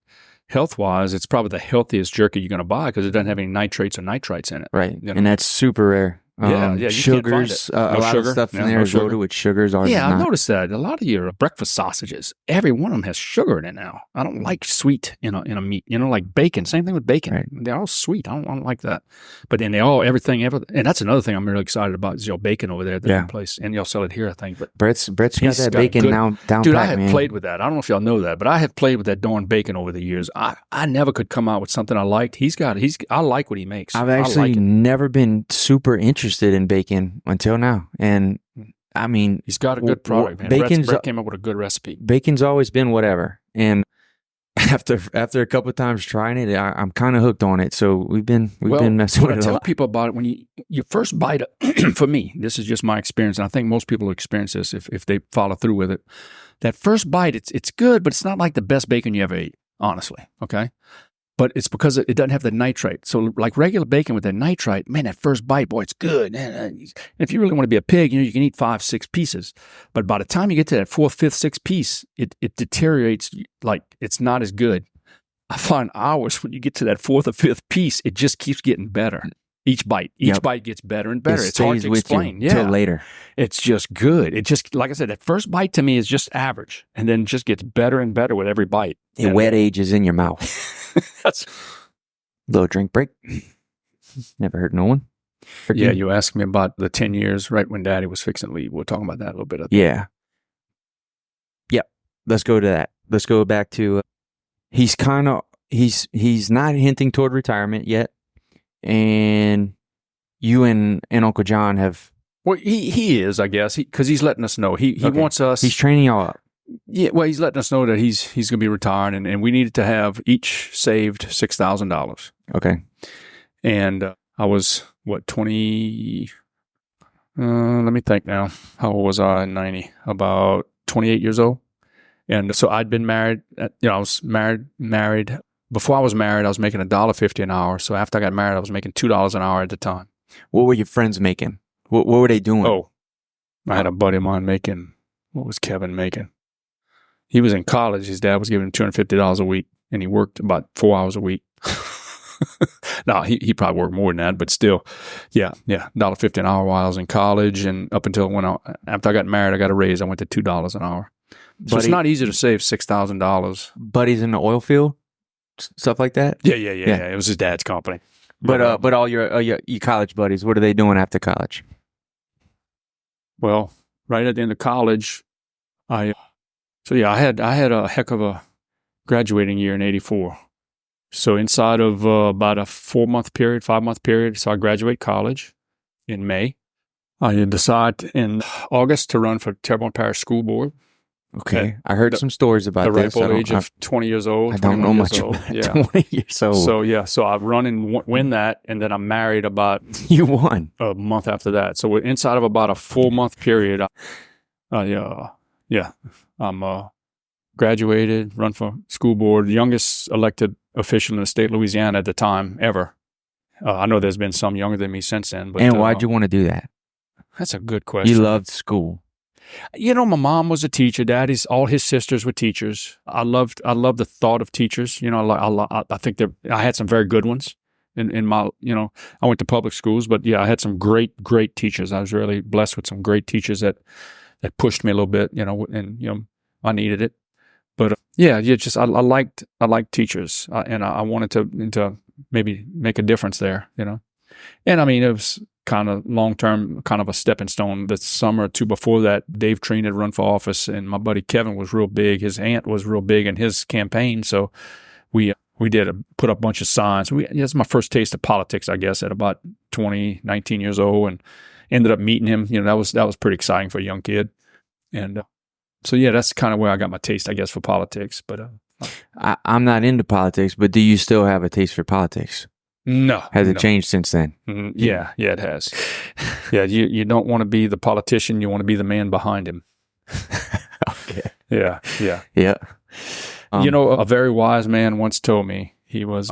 health-wise, it's probably the healthiest jerky you're going to buy because it doesn't have any nitrates or nitrites in it. Right, and that's super rare. You sugars, can't find it. a lot of stuff in there is loaded with sugars. Yeah, I've noticed that. A lot of your breakfast sausages, every one of them has sugar in it now. I don't like sweet in a meat, like bacon. Same thing with bacon. Right. They're all sweet. I don't like that. But then everything, and that's another thing I'm really excited about is your bacon over there at the place. And y'all sell it here, I think. But Brett's got that bacon down Dude, pat, I have played with that. I don't know if y'all know that, but I have played with that darn bacon over the years. I never could come out with something I liked. I like what he makes. I've actually never been super interested in bacon until now, and I mean, he's got a good product. Man. Brett came up with a good recipe. Bacon's always been whatever, and after a couple of times trying it, I'm kind of hooked on it. So we've been messing with it. I tell people about it when you first bite it. For me, this is just my experience, and I think most people will experience this if they follow through with it. That first bite, it's good, but it's not like the best bacon you ever ate, honestly. Okay. But it's because it doesn't have the nitrate. So like regular bacon with that nitrite, man, that first bite, boy, it's good. And if you really want to be a pig, you can eat 5, 6 pieces. But by the time you get to that 4th, 5th, 6th piece, it deteriorates, like it's not as good. I find hours when you get to that 4th or 5th piece, it just keeps getting better. Each bite gets better and better. It's hard to explain. Till later. It's just good. It just, like I said, that first bite to me is just average, and then just gets better and better with every bite. It wet ages in your mouth. That's little drink break. Never hurt no one. Yeah, you asked me about the 10 years right when Daddy was fixing to leave. We're talking about that a little bit. Yeah. Yep. Let's go to that. Let's go back to he's not hinting toward retirement yet. And you and Uncle John have... Well, he is, I guess, because he's letting us know. He wants us... He's training y'all up. Yeah, well, he's letting us know that he's going to be retired, and we needed to have each saved $6,000. Okay. And I was, 20... let me think now. How old was I in 90? About 28 years old. And so I'd been married. I was married. Before I was married, I was making $1.50 an hour. So after I got married, I was making $2 an hour at the time. What were your friends making? What were they doing? Oh, I had a buddy of mine making, what was Kevin making? He was in college. His dad was giving him $250 a week, and he worked about 4 hours a week. No, he probably worked more than that, but still, yeah, $1.50 an hour while I was in college, and up until after I got married, I got a raise. I went to $2 an hour. So it's not easy to save $6,000. Buddies in the oil field, stuff like that. Yeah. It was his dad's company. But all your college buddies, what are they doing after college? Well, right at the end of college, I had a heck of a graduating year in '84. So inside of about a 5-month period, so I graduate college in May. I decide in August to run for Terrebonne Parish School Board. Okay. I heard some stories about this. The ripe old age of 20 years old. I don't know much about 20 years old. So I run and win that, and then I'm married about... You won. A month after that. So inside of about a 4-month period, I'm graduated, run for school board, the youngest elected official in the state of Louisiana at the time ever. I know there's been some younger than me since then. But, and why'd you want to do that? That's a good question. You loved school. You know, my mom was a teacher. All his sisters were teachers. I loved the thought of teachers. You know, I think I had some very good ones in my, you know, I went to public schools, but yeah, I had some great teachers. I was really blessed with some great teachers that pushed me a little bit, you know, and, you know, I needed it. But I liked teachers, and I wanted to maybe make a difference there, you know. And I mean, it was kind of long-term, kind of a stepping stone. The summer or two before that, Dave Treen had run for office, and my buddy Kevin was real big. His aunt was real big in his campaign, so we put up a bunch of signs. That's my first taste of politics, I guess, at about 19 years old, and ended up meeting him. You know, that was pretty exciting for a young kid, and so yeah, that's kind of where I got my taste, I guess, for politics. But I'm not into politics, but do you still have a taste for politics? No. Has it changed since then? Mm-hmm. Yeah, it has. Yeah, you don't want to be the politician, you want to be the man behind him. Okay. Yeah. You know, a very wise man once told me, I was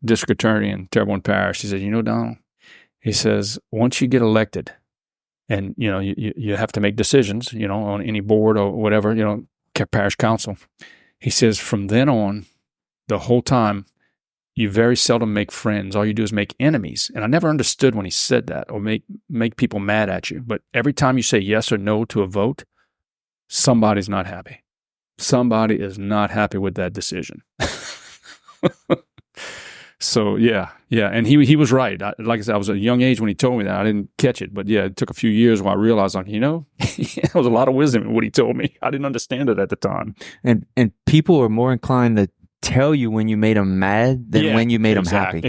district attorney in Terrebonne Parish. He said, you know, Donald, he says, once you get elected, and, you know, you have to make decisions, you know, on any board or whatever, you know, parish council. He says, from then on, the whole time, you very seldom make friends. All you do is make enemies. And I never understood when he said that, or make people mad at you. But every time you say yes or no to a vote, somebody's not happy. Somebody is not happy with that decision. So yeah, and he was right. Like I said, I was at a young age when he told me that. I didn't catch it, but yeah, it took a few years when I realized, like, you know, there was a lot of wisdom in what he told me. I didn't understand it at the time. And people are more inclined to tell you when you made them mad than when you made them happy.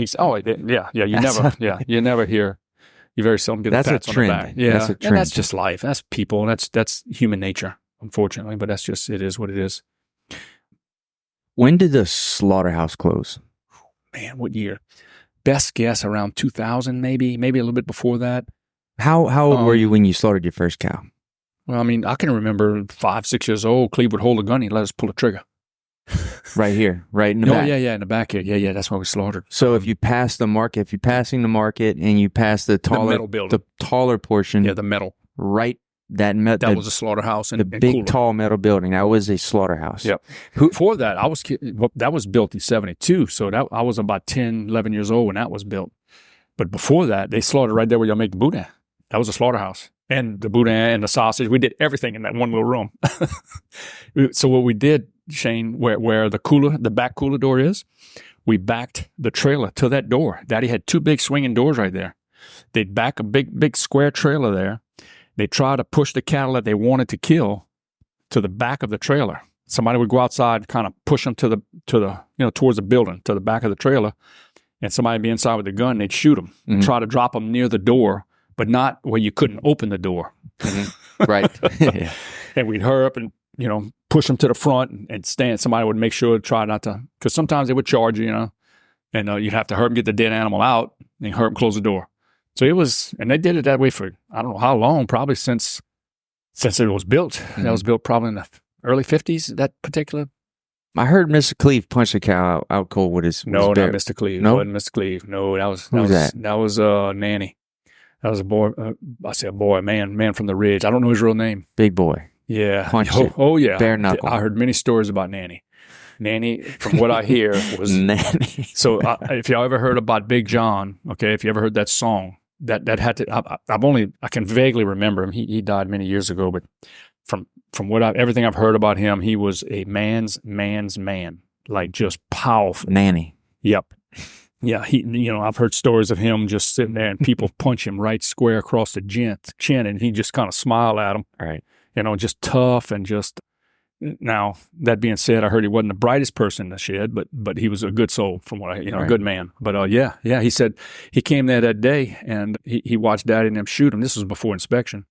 You never hear. You very seldom get that's the pats a trend. on the back. Yeah, that's a trend. And that's just life. That's people. That's human nature, unfortunately. But it is what it is. When did the slaughterhouse close? Man, what year? Best guess around 2000, maybe a little bit before that. How old were you when you slaughtered your first cow? Well, I mean, I can remember 5, 6 years old. Cleve would hold a gun. He'd let us pull a trigger. Right here, right in the back. Yeah, in the back here. Yeah, that's why we slaughtered. So if you pass the market, if you're passing the market and you pass the taller portion, the metal, right. That was a slaughterhouse, and the big tall metal building. That was a slaughterhouse. Yep. Before that, that was built in 72. So I was about 10, 11 years old when that was built. But before that, they slaughtered right there where y'all make the boudin. That was a slaughterhouse, and the boudin and the sausage. We did everything in that one little room. So what we did, Shane, where the back cooler door is, we backed the trailer to that door. Daddy had 2 big swinging doors right there. They'd back a big square trailer there. They try to push the cattle that they wanted to kill to the back of the trailer. Somebody would go outside, kind of push them to the towards the building, to the back of the trailer, and somebody would be inside with a gun. They'd shoot them, and try to drop them near the door, but not where you couldn't open the door. Mm-hmm. Right. Yeah. And we'd hurry up and push them to the front and stand. Somebody would make sure to try not to, because sometimes they would charge you, and you'd have to hurry up and get the dead animal out and hurry up and close the door. So it was, and they did it that way for, I don't know how long, probably since it was built. Mm-hmm. That was built probably in the early 50s, that particular. I heard Mr. Cleve punch a cow out cold with his No, bear. not Mr. Cleve. No? It wasn't Mr. Cleve. No, that was Nanny. That was a boy, I say a boy, man from the Ridge. I don't know his real name. Big boy. Yeah. Punched it. Oh, yeah. Bare knuckle. I heard many stories about Nanny. Nanny, from what I hear, was Nanny. So if y'all ever heard about Big John, okay, if you ever heard that song, that had to, I can vaguely remember him. He died many years ago, but from what everything I've heard about him, he was a man's man, like just powerful. Nanny. Yep. Yeah, I've heard stories of him just sitting there and people punch him right square across the chin, and he just kind of smile at them. Right. Just tough and just. Now, that being said, I heard he wasn't the brightest person in the shed, but he was a good soul from what I, a good man. But yeah, he said he came there that day and he watched Daddy and them shoot him. This was before inspection.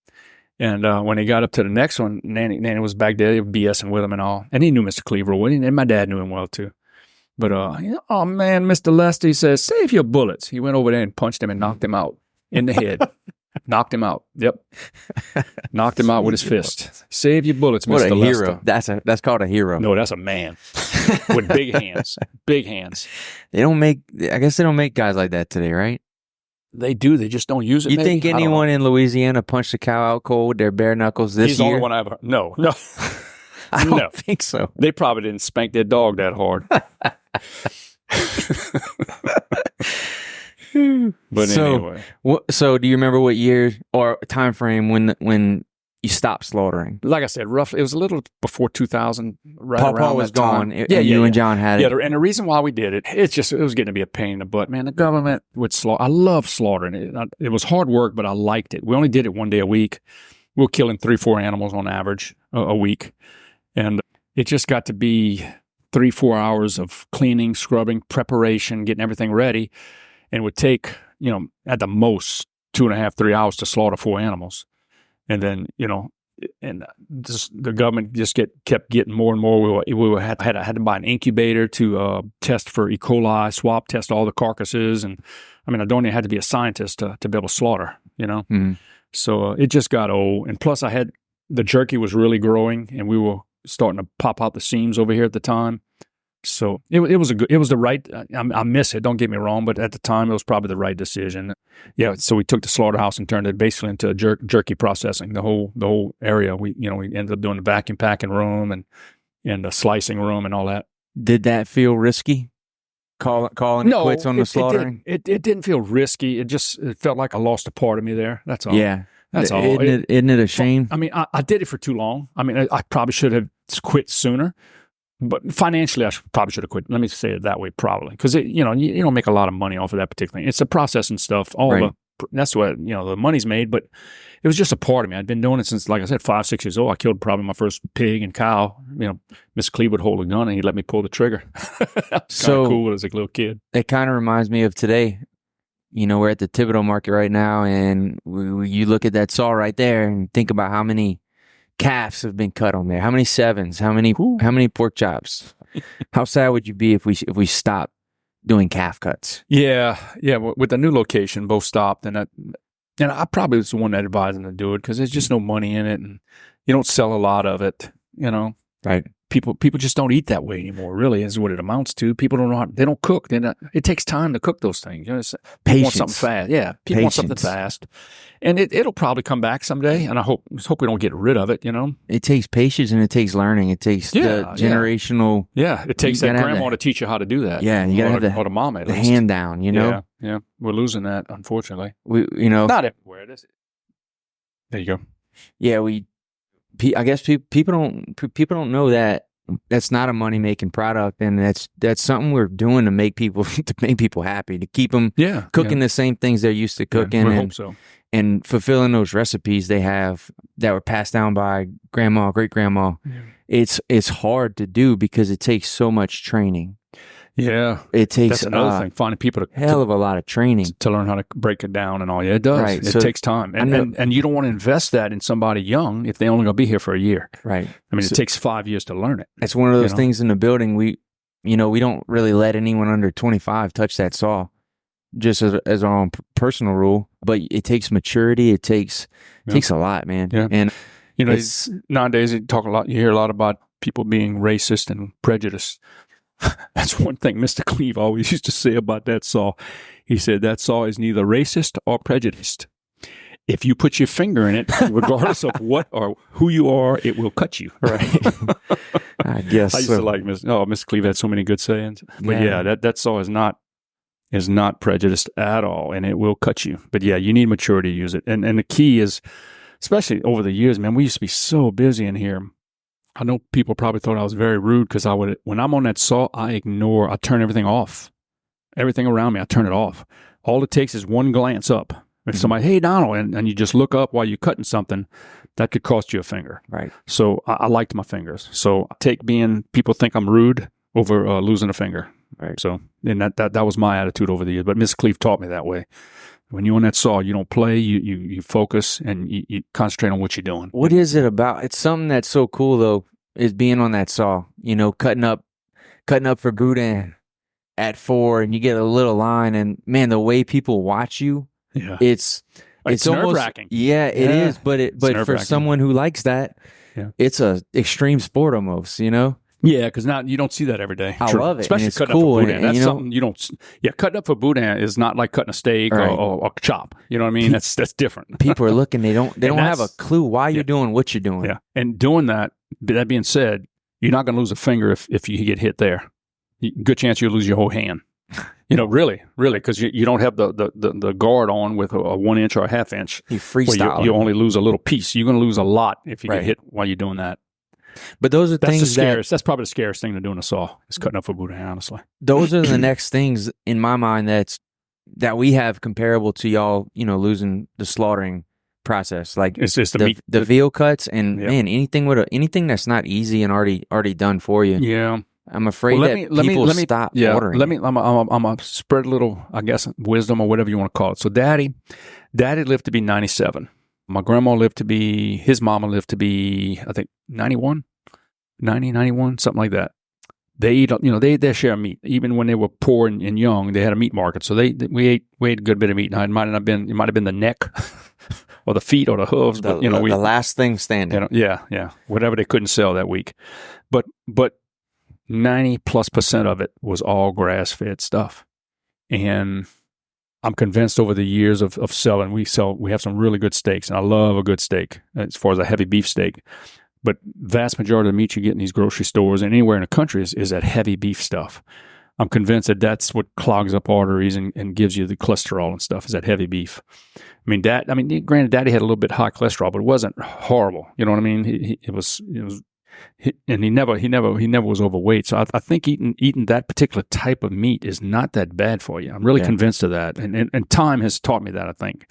And when he got up to the next one, Nanny was back there BSing with him and all. And he knew Mr. Cleaver, and my dad knew him well too. But, oh man, Mr. Lester, he says, save your bullets. He went over there and punched him and knocked him out in the head. Knocked him out. Yep. Knocked him out with his fist. Save your bullets, Mr. Lester. What a hero. That's called a hero. No, that's a man with big hands. Big hands. I guess they don't make guys like that today, right? They do. They just don't use it. You maybe? think I don't know. anyone in Louisiana punched a cow out cold with their bare knuckles this He's year? the only one I ever. No. I don't No. think so. They probably didn't spank their dog that hard. But anyway, So do you remember what year or time frame when you stopped slaughtering? like I said, roughly, it was a little before 2000. Right Paw around was that time. gone. You and John had it. Yeah, and the reason why we did it, it was getting to be a pain in the butt, man. The government would slaughter. I love slaughtering it. It was hard work, but I liked it. We only did it one day a week. We were killing 3-4 animals on average a week. And it just got to be 3-4 hours of cleaning, scrubbing, preparation, getting everything ready. And it would take, at the most 2.5-3 hours to slaughter 4 animals. And then, and the government just kept getting more and more. We had to buy an incubator to test for E. coli, swab test all the carcasses. And I mean, I don't even have to be a scientist to be able to slaughter, Mm-hmm. So it just got old. And plus the jerky was really growing and we were starting to pop out the seams over here at the time. So it was the right, I miss it, don't get me wrong, but at the time it was probably the right decision. Yeah, so we took the slaughterhouse and turned it basically into a jerky processing, the whole area. We ended up doing the vacuum packing room and the slicing room and all that. Did that feel risky? Calling it quits on the slaughtering? It didn't feel risky. It felt like I lost a part of me there. That's all. Yeah. That's all. Isn't it a shame? I mean, I did it for too long. I mean, I probably should have quit sooner. But financially, I probably should have quit. Let me say it that way, probably, because you don't make a lot of money off of that particular thing. It's the processing stuff. That's what the money's made. But it was just a part of me. I'd been doing it since, like I said, 5-6 years old. I killed probably my first pig and cow. Miss Cleve would hold a gun and he'd let me pull the trigger. So cool as a little kid. It kind of reminds me of today. We're at the Thibodaux market right now, and you look at that saw right there and think about how many calves have been cut on there. How many sevens? How many pork chops? How sad would you be if we stopped doing calf cuts? Yeah. With the new location, both stopped, and I probably was the one that advised them to do it because there's just no money in it, and you don't sell a lot of it. Right. People just don't eat that way anymore. Really, is what it amounts to. People don't know they don't cook. It takes time to cook those things. People want something fast. Yeah, people want something fast, and it'll probably come back someday. And I hope we don't get rid of it. It takes patience and it takes learning. It takes the generational. Yeah, it takes that grandma to teach you how to do that. Yeah, you gotta have the mama, the hand down. Yeah, we're losing that, unfortunately. Not everywhere. There you go. Yeah, I guess people don't know that that's not a money making product, and that's something we're doing to make people happy, to keep them cooking the same things they're used to cooking, we hope so. And fulfilling those recipes they have that were passed down by grandma, great grandma. Yeah. It's hard to do because it takes so much training. Yeah, it takes that's another thing. Finding people hell of a lot of training to learn how to break it down and all. Yeah, it does. Right. It takes time, and you don't want to invest that in somebody young if they're only going to be here for a year. Right. I mean, it takes 5 years to learn it. It's one of those things in the building. We don't really let anyone under 25 touch that saw, just as our own personal rule. But it takes maturity. It takes a lot, man. Yeah. And nowadays you hear a lot about people being racist and prejudiced. That's one thing Mr. Cleve always used to say about that saw. He said that saw is neither racist or prejudiced. If you put your finger in it, regardless of what or who you are, it will cut you. Right. I guess I used to like Mr. Cleve had so many good sayings. But that saw is not prejudiced at all, and it will cut you. But yeah, you need maturity to use it. And the key is, especially over the years, man, we used to be so busy in here. I know people probably thought I was very rude because when I'm on that saw, I turn everything off. Everything around me, I turn it off. All it takes is one glance up. If somebody, hey, Donald, and you just look up while you're cutting something, that could cost you a finger. Right. So I liked my fingers. So I take people think I'm rude over losing a finger. Right. So, and that was my attitude over the years. But Miss Cleve taught me that way. When you're on that saw, you don't play, you focus, and you concentrate on what you're doing. What is it about? It's something that's so cool, though, is being on that saw, cutting up for boudin at 4, and you get a little line, and man, the way people watch you, it's almost nerve-wracking. Yeah, it is, but for someone who likes that, it's a extreme sport almost, Yeah, because now you don't see that every day. I love it. Especially and it's cutting cool. up for boudin. And, That's you know, something you don't. Yeah, cutting up for boudin is not like cutting a steak Right. or chop. You know what I mean? That's different. people are looking. They don't have a that's- clue why you're doing what you're doing. Yeah, and doing that. That being said, you're not going to lose a finger if you get hit there. Good chance you'll lose your whole hand. You know, really, because you don't have the guard on with a 1 inch or a half inch. You freestyle. You only lose a little piece. You're going to lose a lot if you Right. get hit while you're doing that. But those are That's things the scariest. That's probably the scariest thing to do in a saw is cutting up for boudin. Honestly, those are the next things in my mind that we have comparable to y'all. You know, losing the slaughtering process. Like it's just the meat, the veal cuts, and Yeah. man, anything that's not easy and already done for you. yeah. I'm afraid people stop ordering. I'm a spread a little, I guess, wisdom or whatever you want to call it. So daddy lived to be 97. My grandma lived to be, his mama lived to be, I think 91, something like that. They eat, you know, they ate their share of meat. Even when they were poor and young, they had a meat market. So we ate a good bit of meat. Now, it might have been the neck or the feet or the hooves, but you know, the last thing standing. You know, yeah, whatever they couldn't sell that week. But 90+% of it was all grass-fed stuff. And I'm convinced over the years of selling, we have some really good steaks, and I love a good steak as far as a heavy beef steak. But vast majority of the meat you get in these grocery stores and anywhere in the country is that heavy beef stuff. I'm convinced that that's what clogs up arteries and gives you the cholesterol and stuff, is that heavy beef. Granted, Daddy had a little bit high cholesterol, but it wasn't horrible. You know what I mean? And he never was overweight. So I think eating that particular type of meat is not that bad for you. I'm really convinced of that. And time has taught me that, I think.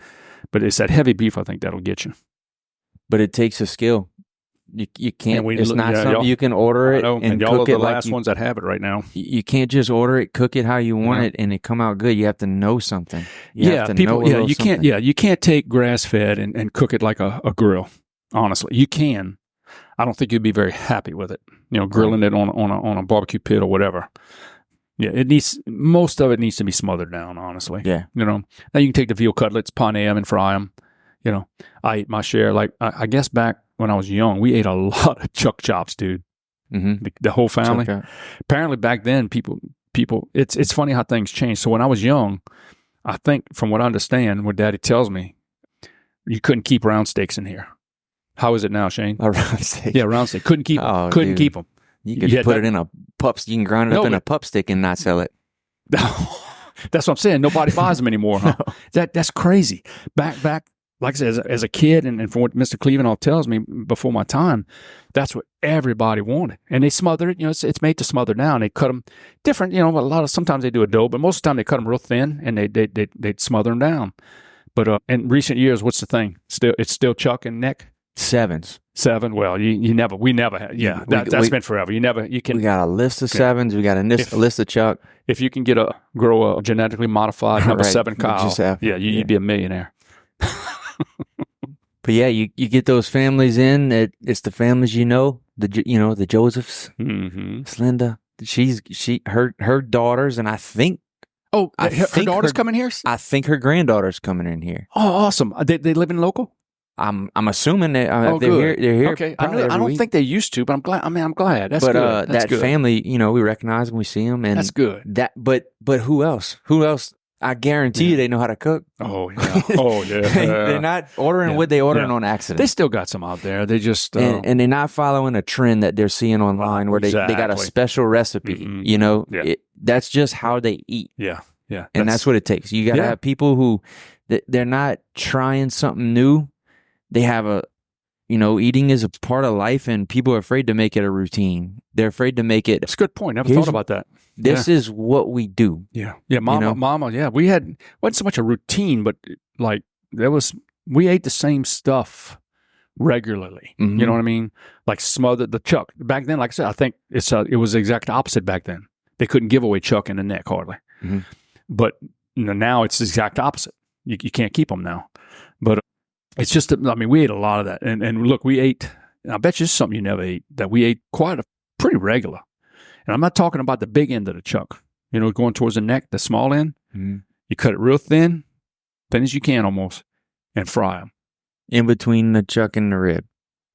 But it's that heavy beef, I think, that'll get you. But it takes a skill. You can't. It's not something y'all, you can order it and y'all cook are it the like last ones that have it right now. You can't just order it, cook it how you want it, and it come out good. You have to know something. You have to know you can't. something. Yeah, you can't take grass fed and cook it like a grill. Honestly, you can. I don't think you'd be very happy with it. You know, grilling it on a barbecue pit or whatever. Yeah, most of it needs to be smothered down. Honestly, Yeah. You know, now you can take the veal cutlets, pané them, and fry them. You know, I ate my share. Like I guess back when I was young, we ate a lot of chuck chops, dude. Mm-hmm. The whole family. Apparently, back then, people. It's funny how things change. So when I was young, I think from what I understand, what Daddy tells me, you couldn't keep round steaks in here. How is it now, Shane? A round steak. Yeah, round steak. Couldn't keep them. Oh, Couldn't dude. keep them. You could put it in a pup. You can grind it up in a pup stick and not sell it. That's what I'm saying. Nobody buys them anymore, huh? That's crazy. Back, like I said, as a kid, and from what Mr. Cleveland tells me before my time, that's what everybody wanted. And they smother it. You know, it's made to smother now, and they cut them different. You know, sometimes they do a dough, but most of the time they cut them real thin, and they'd smother them down. But in recent years, what's the thing? It's still chuck and neck. Sevens. 7. Well, we never had. Yeah, that's been forever. You can. We got a list of sevens. We got a list of chuck. If you can grow a genetically modified number 7 cow, you'd be a millionaire. But yeah, you get those families in. It's the families the Josephs, Slinda. Her daughters, and I think. Oh, her daughter's coming here. I think her granddaughter's coming in here. Oh, awesome! They live in local. I'm assuming that they're good. here. They're here. Okay, I don't think they used to, but I'm glad. I'm glad. That's good. That's good. Family, we recognize them, we see them, and that's good. But who else? Who else? I guarantee you, they know how to cook. Oh yeah. Oh yeah. They're not ordering what they ordering on accident. They still got some out there. They just and they're not following a trend that they're seeing online where they got a special recipe. Mm-hmm. That's just how they eat. Yeah. Yeah. And that's what it takes. You got to have people who they're not trying something new. They have eating is a part of life, and people are afraid to make it a routine. They're afraid to make it. That's a good point. Never thought about that. This is what we do. Yeah. Yeah. Mama. Yeah. Wasn't so much a routine, but like we ate the same stuff regularly. Mm-hmm. You know what I mean? Like smothered the chuck. Back then, like I said, I think it was the exact opposite back then. They couldn't give away chuck in the neck hardly. Mm-hmm. But now it's the exact opposite. You can't keep them now. But it's just, we ate a lot of that. And look, we ate, I bet you this is something you never ate, that we ate pretty regular. And I'm not talking about the big end of the chuck, going towards the neck, the small end. Mm-hmm. You cut it real thin as you can almost, and fry them. In between the chuck and the rib?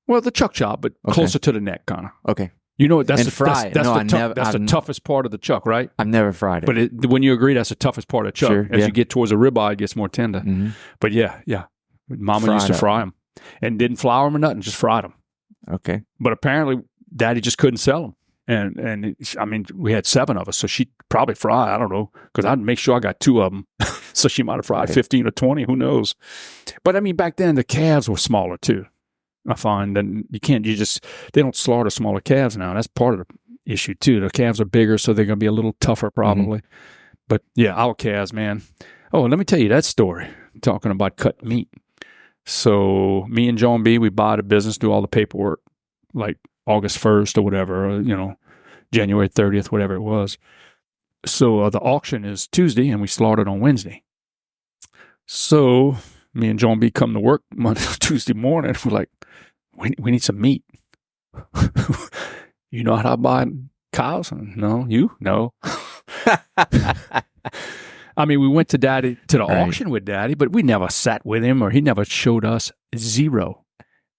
Well, the chuck chop, but closer to the neck, kind of. Okay. You know what? That's And the fry it. No, that's the toughest part of the chuck, right? I've never fried it. But when you agree, that's the toughest part of chuck. Sure, As yeah. you get towards a ribeye, it gets more tender. Mhm. But yeah. Mama Fried used to up. fry them and didn't flour them or nothing, just fried them. Okay. But apparently, Daddy just couldn't sell them. And I mean, we had 7 of us, so she probably fried, I don't know, because I'd make sure I got 2 of them. So she might have fried 15 or 20, who knows. But I mean, back then, the calves were smaller too. I find that they don't slaughter smaller calves now. That's part of the issue too. The calves are bigger, so they're going to be a little tougher probably. But yeah, our calves, man. Oh, let me tell you that story, talking about cut meat. So me and John B., we buy the business, do all the paperwork, like August 1st or whatever, or, January 30th, whatever it was. So the auction is Tuesday, and we slaughtered on Wednesday. So me and John B. come to work Tuesday morning. We're like, we need some meat. You know how to buy cows? No, you? No. I mean, we went to the auction with Daddy, but we never sat with him, or he never showed us zero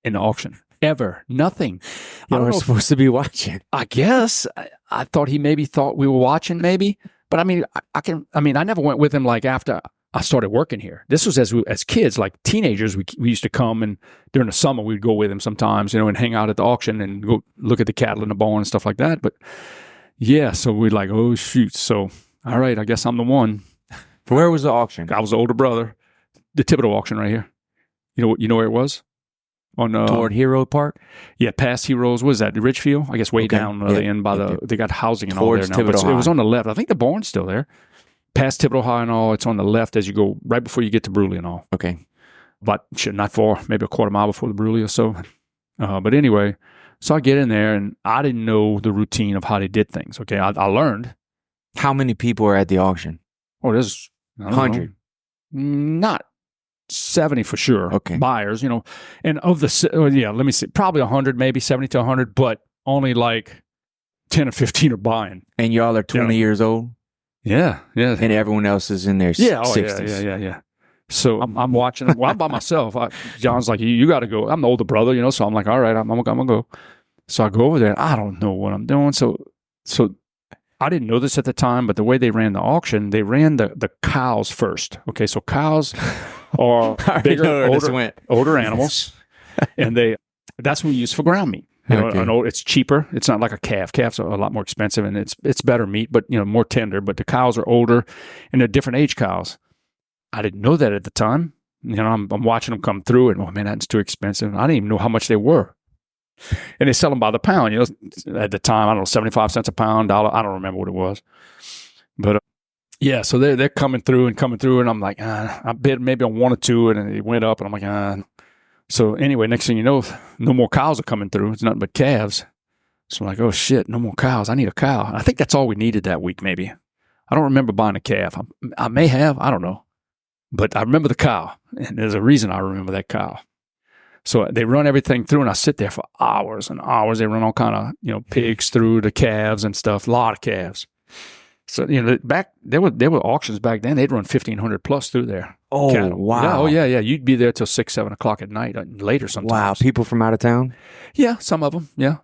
in the auction. Ever. Nothing. You were supposed to be watching. I guess. I thought he maybe thought we were watching, maybe. But I mean, I never went with him like after I started working here. This was as kids, like teenagers, we used to come, and during the summer we'd go with him sometimes, and hang out at the auction and go look at the cattle in the barn and stuff like that. But yeah, so we'd like, oh shoot. So, all right, I guess I'm the one. Where was the auction? I was the older brother. The Thibodaux auction right here. You know where it was? On toward Hero Park? Yeah, past Heroes. What is that? Ridgefield? I guess way down the end by they got housing and towards all there now. Thibodaux But it was on the left. I think the barn's still there. Past Thibodaux High and all, it's on the left as you go, right before you get to Bruley and all. Okay. But not far, maybe a quarter mile before the Bruley or so. But anyway, so I get in there, and I didn't know the routine of how they did things. Okay, I learned. How many people were at the auction? Oh, there's 100. Not 70 for sure. Okay. Buyers, and of let me see, probably 100, maybe 70 to 100, but only like 10 or 15 are buying. And y'all are 20 years old? Yeah. And everyone else is in their 60s. Yeah. So I'm watching. Well, I'm by myself. John's like, you got to go. I'm the older brother, so I'm like, all right, I'm gonna go. So I go over there. I don't know what I'm doing. So I didn't know this at the time, but the way they ran the auction, they ran the cows first. Okay, so cows are bigger, older animals, and that's what we use for ground meat. It's cheaper. It's not like a calf. Calves are a lot more expensive, and it's better meat, but more tender. But the cows are older, and they're different age cows. I didn't know that at the time. I'm watching them come through, and oh man, that's too expensive. I didn't even know how much they were. And they sell them by the pound. At the time, I don't know, 75 cents a pound, $1. I don't remember what it was, but yeah. So they're coming through, and I'm like, I bid maybe on 1 or 2, and it went up, and I'm like, So anyway, next thing you know, no more cows are coming through. It's nothing but calves. So I'm like, oh shit, no more cows. I need a cow. I think that's all we needed that week, maybe. I don't remember buying a calf. I may have, I don't know. But I remember the cow, and there's a reason I remember that cow. So they run everything through, and I sit there for hours and hours. They run all kind of, pigs through, the calves and stuff, a lot of calves. So, back, there were auctions back then. They'd run 1,500 plus through there. Oh, cattle. wow. Yeah, You'd be there till 6, 7 o'clock at night, later sometimes. Wow. People from out of town? Yeah, some of them, yeah.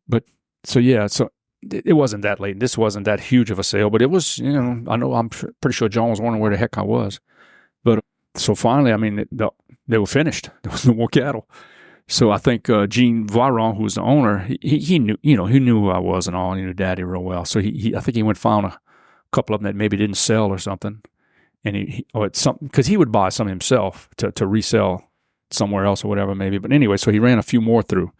But, so it wasn't that late. This wasn't that huge of a sale, but it was, I'm pretty sure John was wondering where the heck I was. But, so finally, I mean, they were finished. There was no more cattle. So I think Gene Voiron, who was the owner, he knew, he knew who I was and all. He knew Daddy real well. So I think he went and found a couple of them that maybe didn't sell or something, and because he would buy some himself to resell somewhere else or whatever maybe. But anyway, so he ran a few more through,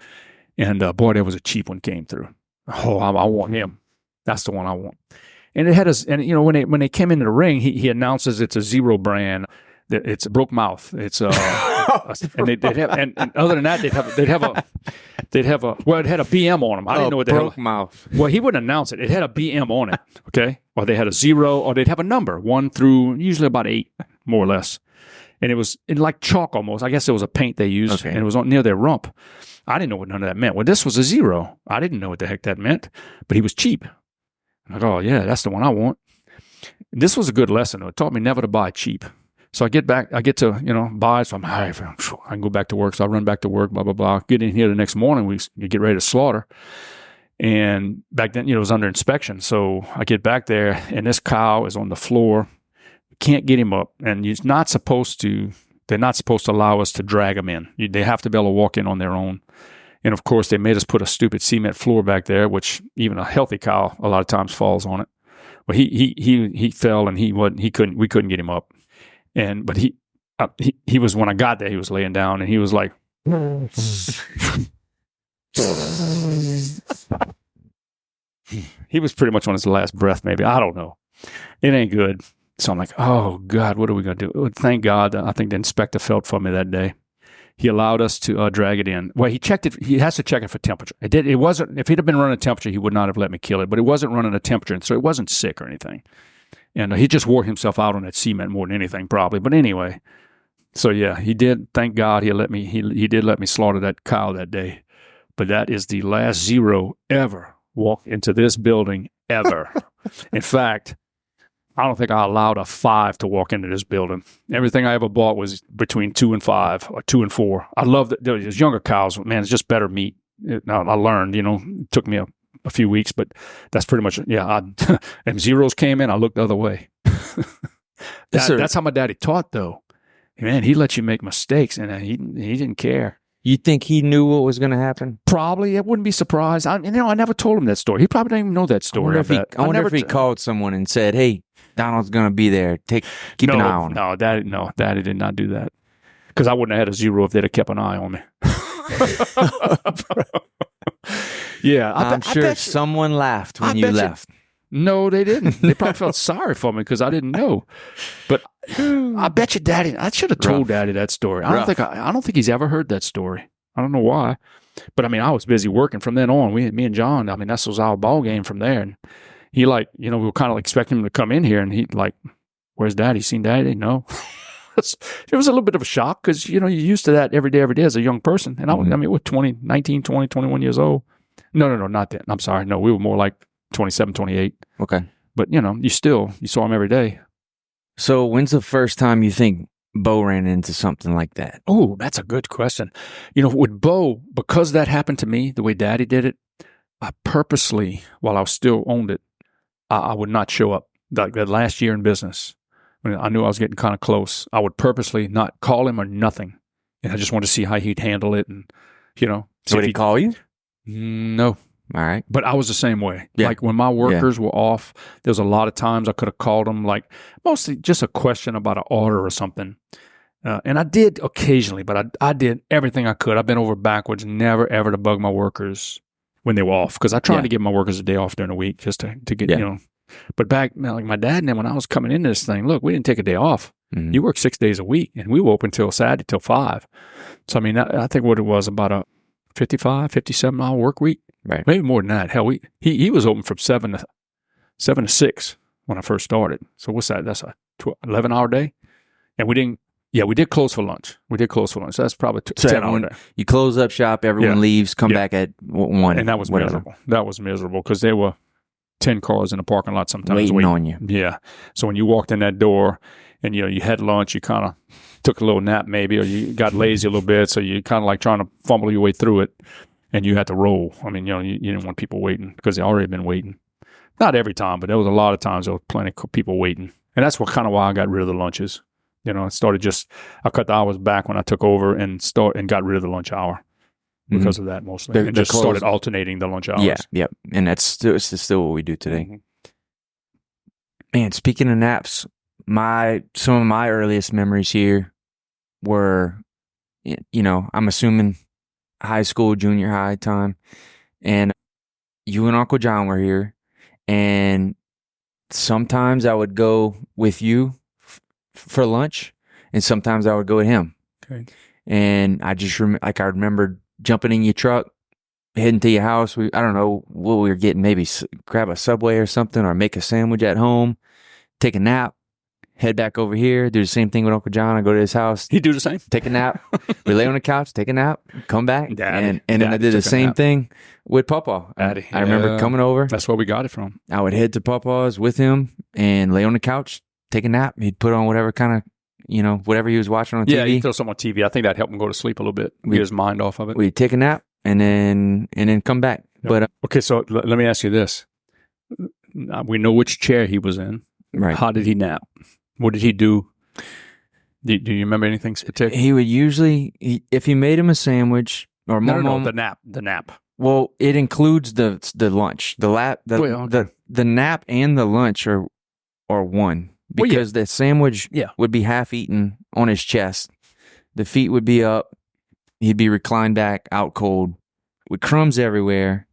and boy, there was a cheap one came through. Oh, I want him. That's the one I want. And it had when they came into the ring, he announces it's a zero brand. It's a broke mouth. It's and they'd have, and other than that, they'd have a well, it had a BM on them. I didn't know what the broke hell. Mouth. Well, he wouldn't announce it. It had a BM on it. Okay, or they had a 0, or they'd have a number 1 through usually about 8, more or less. And it was like chalk almost. I guess it was a paint they used, and it was near their rump. I didn't know what none of that meant. Well, this was a 0. I didn't know what the heck that meant, but he was cheap. I'm like, oh yeah, that's the one I want. This was a good lesson, though. It taught me never to buy cheap. So I get to, buy, so I'm, all right, I can go back to work. So I run back to work, blah, blah, blah. Get in here the next morning, we get ready to slaughter. And back then, it was under inspection. So I get back there, and this cow is on the floor. Can't get him up, and they're not supposed to allow us to drag him in. They have to be able to walk in on their own. And of course, they made us put a stupid cement floor back there, which even a healthy cow a lot of times falls on it. Well, he fell, and we couldn't get him up. But he was, when I got there, he was laying down, and he was like, he was pretty much on his last breath, maybe. I don't know. It ain't good. So I'm like, oh God, what are we going to do? Thank God. I think the inspector felt for me that day. He allowed us to drag it in. Well, he checked it. He has to check it for temperature. It wasn't, if he'd have been running a temperature, he would not have let me kill it, but it wasn't running a temperature. And so it wasn't sick or anything. And he just wore himself out on that cement more than anything, probably. But anyway, so yeah, he did. Thank God he did let me slaughter that cow that day. But that is the last zero ever walked into this building ever. In fact, I don't think I allowed a 5 to walk into this building. Everything I ever bought was between 2 and 5 or 2 and 4. I love that. There's younger cows. Man, it's just better meat. I learned, it took me a few weeks, but that's pretty much, and zeros came in, I looked the other way. That's how my daddy taught, though. Man, he let you make mistakes, and he didn't care. You think he knew what was going to happen? Probably. I wouldn't be surprised. I never told him that story. He probably didn't even know that story. I wonder if he called someone and said, "Hey, Donald's going to be there. Keep an eye on him." Daddy did not do that. Because I wouldn't have had a zero if they'd have kept an eye on me. Yeah. I'm sure someone laughed when you left. No, they didn't. They probably felt sorry for me because I didn't know. But I bet you Daddy, I should have told Daddy that story. I don't think he's ever heard that story. I don't know why. But I mean, I was busy working from then on. Me and John, I mean, that was our ball game from there. And he we were kind of expecting him to come in here, and he where's Daddy? Seen Daddy? No. It was a little bit of a shock because, you're used to that every day as a young person. And we're 19, 20, 21 years old. No, not that. I'm sorry. No, we were more like 27, 28. Okay. But, you saw him every day. So when's the first time you think Bo ran into something like that? Oh, that's a good question. With Bo, because that happened to me, the way Daddy did it, I purposely, while I still owned it, I would not show up. Like that last year in business, when I knew I was getting kind of close, I would purposely not call him or nothing. And I just wanted to see how he'd handle it. And, So did he call you? No. All right. But I was the same way. Yeah. Like when my workers were off, there was a lot of times I could have called them, like mostly just a question about an order or something. And I did occasionally, but I did everything I could. I bent over backwards, never ever to bug my workers when they were off, because I tried to give my workers a day off during the week just to get, But back, like my dad and them, when I was coming into this thing, look, we didn't take a day off. Mm-hmm. You work 6 days a week, and we were open till Saturday till 5. So, I mean, I think what it was, about a 55, 57-hour work week. Right. Maybe more than that. Hell, he was open from 7 to 6 when I first started. So what's that? That's a 11-hour day. And we did close for lunch. So that's probably 10-hour day. You close up shop, everyone leaves, come back at 1. And that was miserable. That was miserable because there were 10 cars in the parking lot sometimes. Waiting on you. Yeah. So when you walked in that door and, you had lunch, you kind of took a little nap maybe, or you got lazy a little bit. So you kind of like trying to fumble your way through it. And you had to roll. I mean, you didn't want people waiting because they already been waiting. Not every time, but there was a lot of times there was plenty of people waiting. And that's why I got rid of the lunches. I started I cut the hours back when I took over and got rid of the lunch hour because of that mostly. And just started alternating the lunch hours. Yeah. And it's still what we do today. Mm-hmm. Man, speaking of naps, some of my earliest memories here were, I'm assuming high school, junior high time, and you and Uncle John were here, and sometimes I would go with you for lunch, and sometimes I would go with him. Okay. And I just I remember jumping in your truck, heading to your house. I don't know what we were getting, maybe grab a Subway or something, or make a sandwich at home, take a nap, head back over here, do the same thing with Uncle John. I go to his house. He'd do the same. Take a nap. We lay on the couch, take a nap, come back. And then I did the same thing with Papa. Daddy. I remember coming over. That's where we got it from. I would head to Papa's with him and lay on the couch, take a nap. He'd put on whatever kind of, whatever he was watching on TV. Yeah, he'd throw something on TV. I think that helped him go to sleep a little bit, get his mind off of it. We'd take a nap and then come back. But okay, so let me ask you this. We know which chair he was in. right, How did he nap? What did he do? Do you remember anything particular? he would usually, if he made him a sandwich or No, the nap. well, it includes the lunch, the nap and the lunch are one because the sandwich would be half eaten on his chest, the feet would be up, he'd be reclined back, out cold, with crumbs everywhere,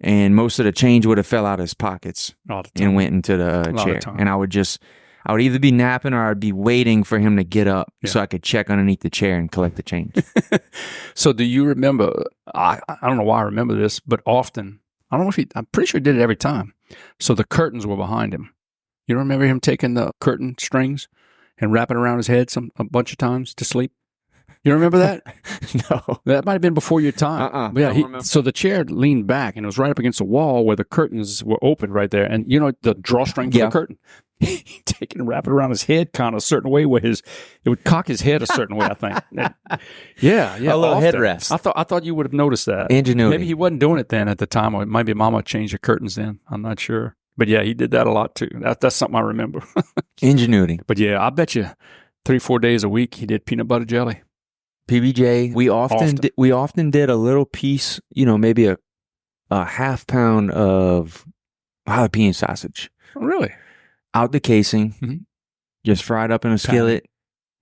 and most of the change would have fell out of his pockets and went into the chair. And I would either be napping or I'd be waiting for him to get up so I could check underneath the chair and collect the change. So do you remember, I don't know why I remember this, but often, I don't know if I'm pretty sure he did it every time. So the curtains were behind him. You don't remember him taking the curtain strings and wrapping around his head a bunch of times to sleep? You don't remember that? No. That might have been before your time. But yeah, so the chair leaned back and it was right up against the wall where the curtains were open right there. And you know, the drawstring for the curtain, he take it and wrap it around his head kind of a certain way where it would cock his head a certain way, I think. Yeah. A little headrest. I thought you would have noticed that. Ingenuity. Maybe he wasn't doing it then at the time, or maybe Mama changed the curtains then. I'm not sure. But yeah, he did that a lot too. That's something I remember. Ingenuity. But yeah, I bet you 3-4 days a week he did peanut butter jelly. PBJ. We often did a little piece, maybe a half pound of jalapeno sausage. Oh, really? Out the casing, just fried up in a skillet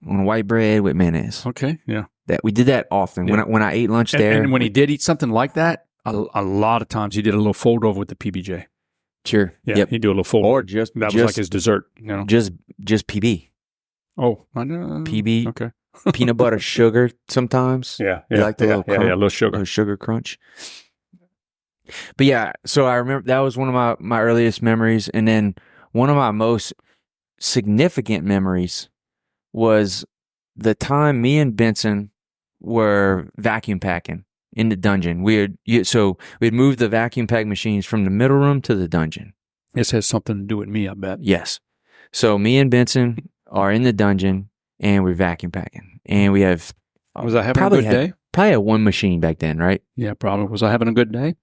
on white bread with mayonnaise. Okay, yeah. We did that often when I ate lunch there. And when he did eat something like that, a lot of times he did a little fold over with the PBJ. Sure. Yeah, he'd do a little fold. Or that was like his dessert. Just PB. Oh, I know. PB. Okay. Peanut butter, sugar sometimes. Yeah. You like the little a little sugar. Little sugar crunch. But yeah, so I remember that was one of my earliest memories. And then one of my most significant memories was the time me and Benson were vacuum packing in the dungeon. We'd moved the vacuum pack machines from the middle room to the dungeon. This has something to do with me, I bet. Yes. So me and Benson are in the dungeon and we're vacuum packing. And we have... Was I having a good day? Probably had one machine back then, right? Yeah, probably. Was I having a good day?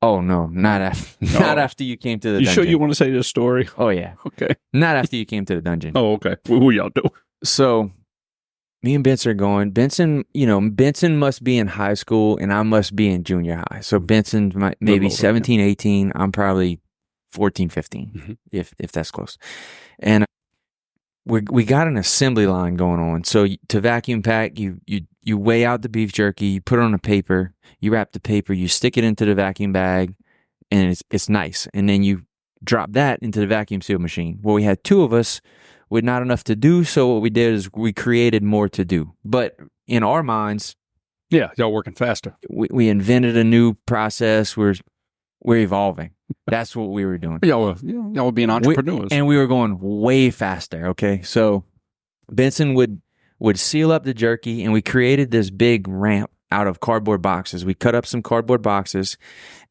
Oh, no. Not after you came to the dungeon. You sure you want to say this story? Oh, yeah. Okay. Not after you came to the dungeon. Oh, okay. Who y'all do? So me and Benson are going. Benson must be in high school and I must be in junior high. So Benson maybe 17, 18. I'm probably 14, 15, if that's close. And we got an assembly line going on. So to vacuum pack, you weigh out the beef jerky, you put it on a paper, you wrap the paper, you stick it into the vacuum bag, and it's nice. And then you drop that into the vacuum seal machine. Well, we had two of us with not enough to do, so what we did is we created more to do. But in our minds, yeah, y'all working faster. We invented a new process. We're evolving. That's what we were doing. Y'all were being entrepreneurs. And we were going way faster, okay? So Benson would seal up the jerky, and we created this big ramp out of cardboard boxes. We cut up some cardboard boxes,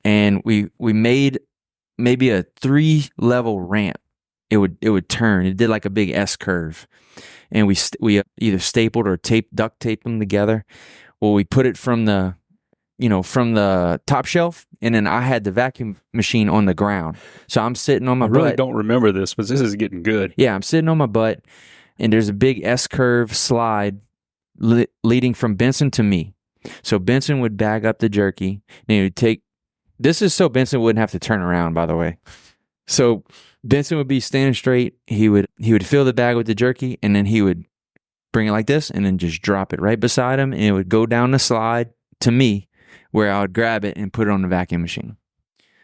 and we made maybe a 3-level ramp. It would turn. It did like a big S curve. And we either stapled or duct taped them together. Well, we put it from the top shelf, and then I had the vacuum machine on the ground. So I'm sitting on my butt. I really don't remember this, but this is getting good. Yeah, I'm sitting on my butt, and there's a big S-curve slide leading from Benson to me. So Benson would bag up the jerky, and he would take... This is so Benson wouldn't have to turn around, by the way. So Benson would be standing straight. He would fill the bag with the jerky, and then he would bring it like this, and then just drop it right beside him, and it would go down the slide to me, where I would grab it and put it on the vacuum machine.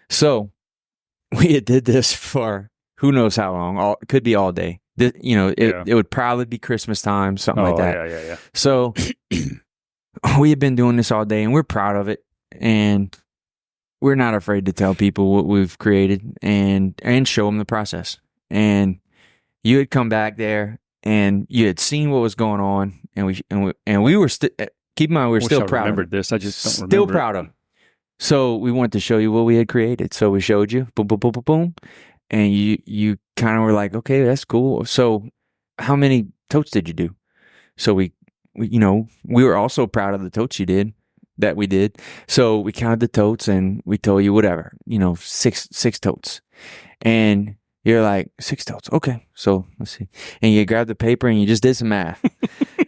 So we did this for who knows how long. It could be all day. It would probably be Christmas time, something like that. Yeah. So we had been doing this all day, and we're proud of it. And we're not afraid to tell people what we've created and show them the process. And you had come back there, and you had seen what was going on, and we were still... Keep in mind, we're still proud of it. This. I just don't remember. Still proud of it. So we wanted to show you what we had created. So we showed you, boom, boom, boom, boom, boom. And you kind of were like, okay, that's cool. So how many totes did you do? So we were also proud of the totes you did. that we did. So we counted the totes and we told you whatever, six totes. And you're like, 6 totes. Okay. So let's see. And you grabbed the paper and you just did some math.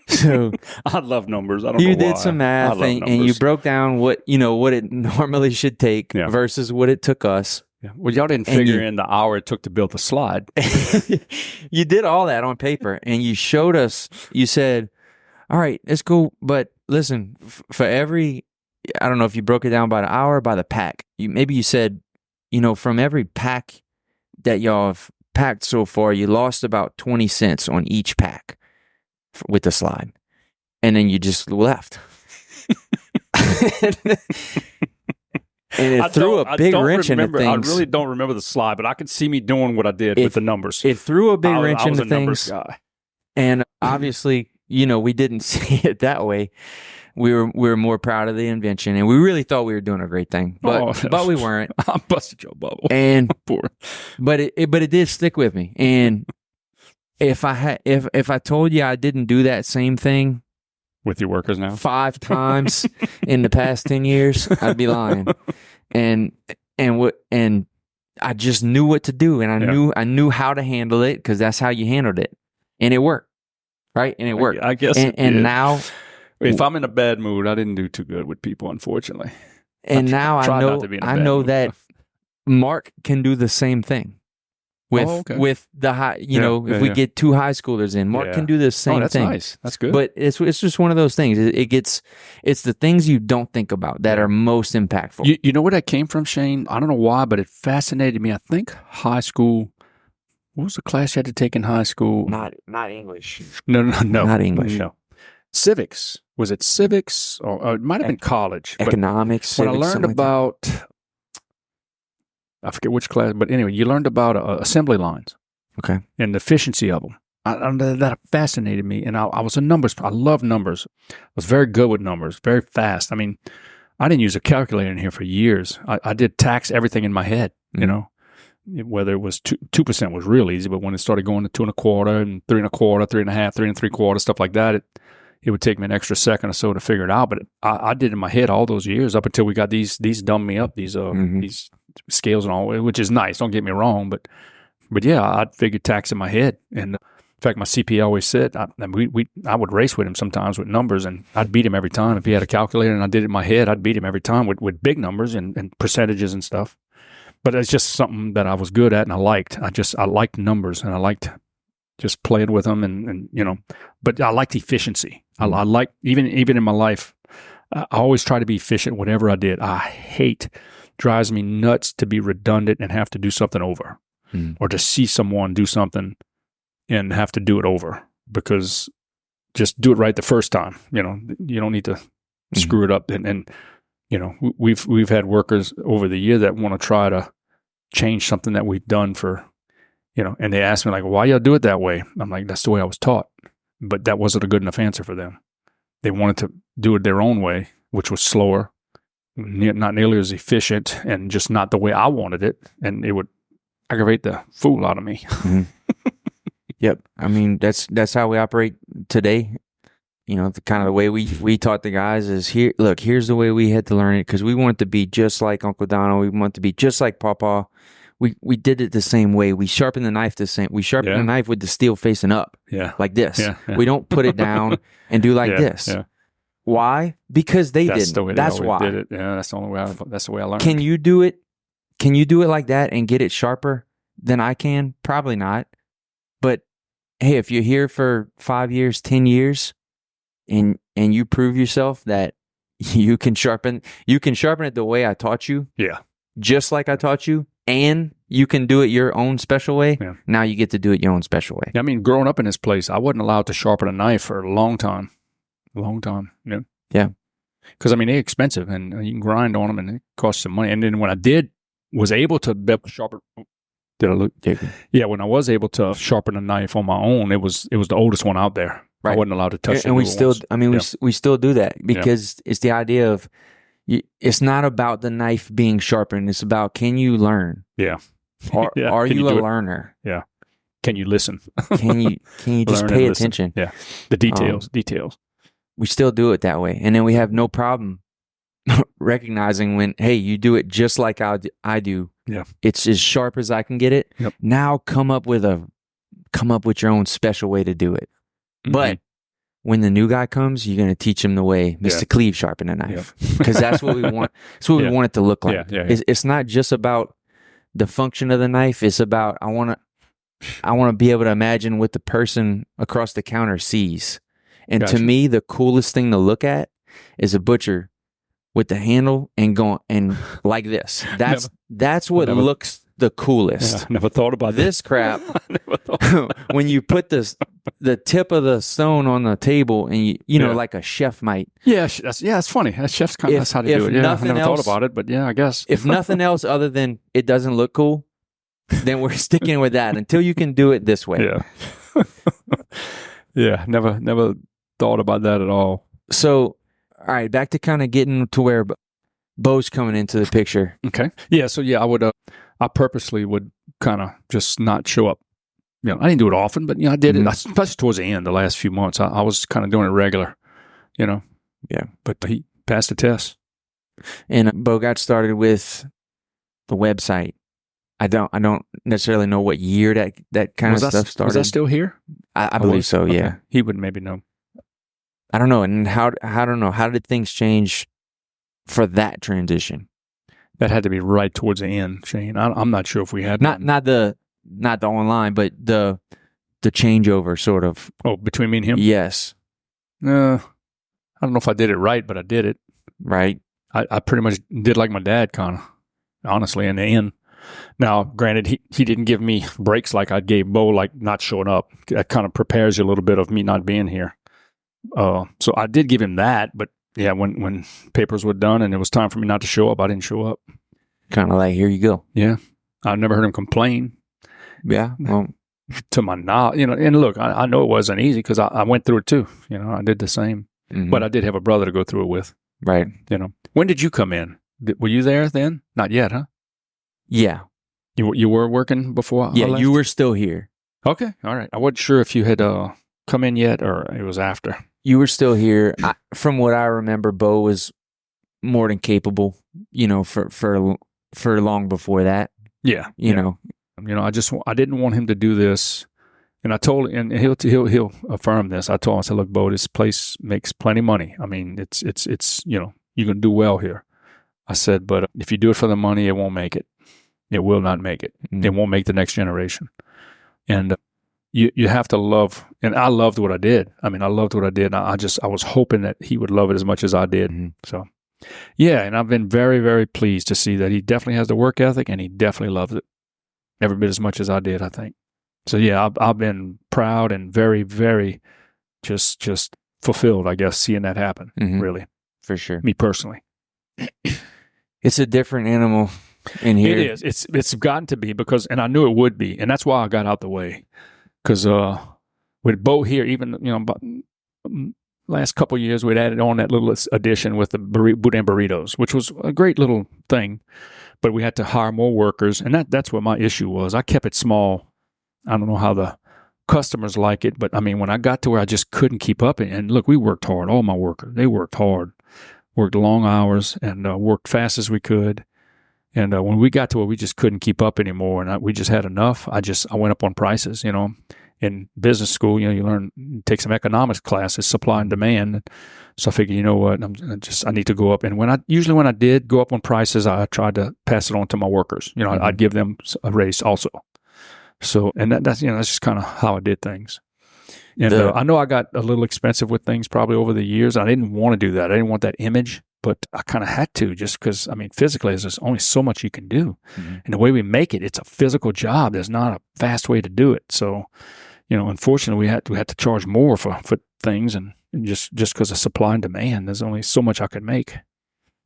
So I love numbers. I don't know why. You did some math and you broke down what it normally should take versus what it took us. Yeah. Well, y'all didn't figure in the hour it took to build the slide. You did all that on paper and you showed us, you said, all right, let's go. But listen, for every, I don't know if you broke it down by the hour or by the pack. Maybe you said, from every pack that y'all have packed so far, you lost about 20 cents on each pack with the slide. And then you just left. And it threw a big wrench into things. I really don't remember the slide, but I could see me doing what I did with the numbers. It threw a big wrench into things. I was a numbers guy. And obviously, we didn't see it that way. We were more proud of the invention, and we really thought we were doing a great thing, but we weren't. I busted your bubble. And poor. But it did stick with me. And if I told you I didn't do that same thing with your workers now 5 times in the past 10 years, I'd be lying. And I just knew what to do, and I knew how to handle it because that's how you handled it, and it worked, right? And it worked. I guess. And now, if I'm in a bad mood, I didn't do too good with people, unfortunately. And now I know that Mark can do the same thing. With the high, if we get 2 high schoolers in, Mark can do the same that's thing. Nice. That's good. But it's just one of those things. It's the things you don't think about that are most impactful. You know where that came from, Shane? I don't know why, but it fascinated me. I think high school. What was the class you had to take in high school? Not English. No. Not English. No. Civics. Was it civics? Or it might have been college. Economics. Civics, when I learned about... I forget which class, but anyway, you learned about assembly lines. Okay. And the efficiency of them. That fascinated me. And I was a numbers. I love numbers. I was very good with numbers, very fast. I mean, I didn't use a calculator in here for years. I did tax everything in my head, whether it was 2% was real easy, but when it started going to 2 1/4 and 3 1/4, 3 1/2, 3 3/4, stuff like that, it would take me an extra second or so to figure it out. But I did in my head all those years up until we got these dumb me up, these scales and all, which is nice. Don't get me wrong, but yeah, I'd figure tax in my head. And in fact, my CPA always said I would race with him sometimes with numbers, and I'd beat him every time. If he had a calculator and I did it in my head, I'd beat him every time with big numbers and percentages and stuff. But it's just something that I was good at and I liked. I liked numbers and I liked just playing with them and but I liked efficiency. I like even in my life, I always try to be efficient whatever I did. Drives me nuts to be redundant and have to do something over or to see someone do something and have to do it over, because just do it right the first time. You don't need to screw it up. And we've had workers over the year that want to try to change something that we've done for, and they ask me like, why y'all do it that way? I'm like, that's the way I was taught. But that wasn't a good enough answer for them. They wanted to do it their own way, which was slower, not nearly as efficient, and just not the way I wanted it. And it would aggravate the fool out of me. Mm-hmm. Yep. I mean, that's how we operate today. The kind of the way we taught the guys is here's the way we had to learn it, because we wanted to be just like Uncle Donald. We wanted to be just like Papa. We did it the same way. We sharpened the knife the same. We sharpened the knife with the steel facing up, like this. Yeah. We don't put it down and do like this. Yeah. Why? Because they didn't. The way that's why. Did it. Yeah, that's the only way. That's the way I learned. Can you do it? Can you do it like that and get it sharper than I can? Probably not. But hey, if you're here for 5 years, 10 years, and you prove yourself that you can sharpen it the way I taught you. Yeah. Just like I taught you. And you can do it your own special way. Yeah. Now you get to do it your own special way. I mean, growing up in this place, I wasn't allowed to sharpen a knife for a long time. Yeah. Yeah. Because, I mean, they're expensive and you can grind on them and it costs some money. And then when I was able to sharpen. Did I look? Yeah, when I was able to sharpen a knife on my own, it was the oldest one out there. Right. I wasn't allowed to touch it. And we still, we still do that because it's the idea of, it's not about the knife being sharpened. It's about, can you learn? Yeah. Are you a learner? Yeah. Can you listen? Can you just pay attention? Yeah. The details. We still do it that way. And then we have no problem recognizing when, hey, you do it just like I do. Yeah. It's as sharp as I can get it. Yep. Now come up with your own special way to do it. Mm-hmm. But when the new guy comes, you're going to teach him the way Mr. Cleve sharpened a knife, because that's what we want. That's what we want it to look like. It's not just about the function of the knife. It's about I want to be able to imagine what the person across the counter sees. And to me, the coolest thing to look at is a butcher with the handle and going and like this. That's what looks the coolest. Yeah, never thought about this crap. When you put the tip of the stone on the table and you know, like a chef might. Yeah, it's funny. That chef's kind of that's how to do it. Yeah, I never thought about it, but yeah, I guess. If nothing else other than it doesn't look cool, then we're sticking with that until you can do it this way. Yeah. Yeah, never thought about that at all. So, all right, back to kind of getting to where Bo's coming into the picture. Okay. Yeah, so I purposely would kind of just not show up. You know, I didn't do it often, but I did it, especially towards the end, the last few months. I was kind of doing it regular, Yeah. But he passed the test. And Bo got started with the website. I don't necessarily know what year that kind of stuff started. Was that still here? I believe so, yeah. Okay. He would maybe know. I don't know. And how did things change for that transition? That had to be right towards the end, Shane. I'm not sure if we had not the online, but the changeover sort of. Oh, between me and him? Yes. I don't know if I did it right, but I did it. Right. I pretty much did like my dad, kind of, honestly, in the end. Now, granted, he didn't give me breaks like I gave Bo, like not showing up. That kind of prepares you a little bit of me not being here. So I did give him that, but yeah, when papers were done and it was time for me not to show up, I didn't show up. Kind of like, here you go. Yeah. I never heard him complain. Yeah. Well, to my knowledge, and look, I know it wasn't easy because I went through it too. I did the same, but I did have a brother to go through it with. Right. When did you come in? Were you there then? Not yet, huh? Yeah. You were working before? Yeah, you were still here. Okay. All right. I wasn't sure if you had come in yet or it was after. You were still here. From what I remember, Bo was more than capable, for long before that. Yeah. You know. I didn't want him to do this. And I told him, and he'll affirm this. I told him, I said, look, Bo, this place makes plenty of money. I mean, it's you're going to do well here. I said, but if you do it for the money, it won't make it. It will not make it. Mm-hmm. It won't make the next generation. And you have to love, and I loved what I did. I mean, I loved what I did. I was hoping that he would love it as much as I did. Mm-hmm. So, yeah, and I've been very, very pleased to see that he definitely has the work ethic and he definitely loves it. Every bit as much as I did, I think. So, yeah, I've been proud and very, very just fulfilled, I guess, seeing that happen, really. For sure. Me personally. It's a different animal in here. It is. It's gotten to be because, and I knew it would be, and that's why I got out the way. Because with Bo here, even, about last couple of years, we'd added on that little addition with the boudin burritos, which was a great little thing. But we had to hire more workers, and that's what my issue was. I kept it small. I don't know how the customers like it, but I mean, when I got to where I just couldn't keep up, and look, we worked hard. All my workers, they worked hard, worked long hours, and worked fast as we could. And when we got to where we just couldn't keep up anymore, and we just had enough, I went up on prices. In business school, you take some economics classes, supply and demand. So I figured, you know what, I need to go up. And when I did go up on prices, I tried to pass it on to my workers. I'd give them a raise also. So, and that's just kind of how I did things. And I know I got a little expensive with things probably over the years. I didn't want to do that. I didn't want that image, but I kind of had to just because, physically, there's only so much you can do. Mm-hmm. And the way we make it, it's a physical job. There's not a fast way to do it. So, unfortunately, we had to charge more for things, and just because of supply and demand, there's only so much I could make,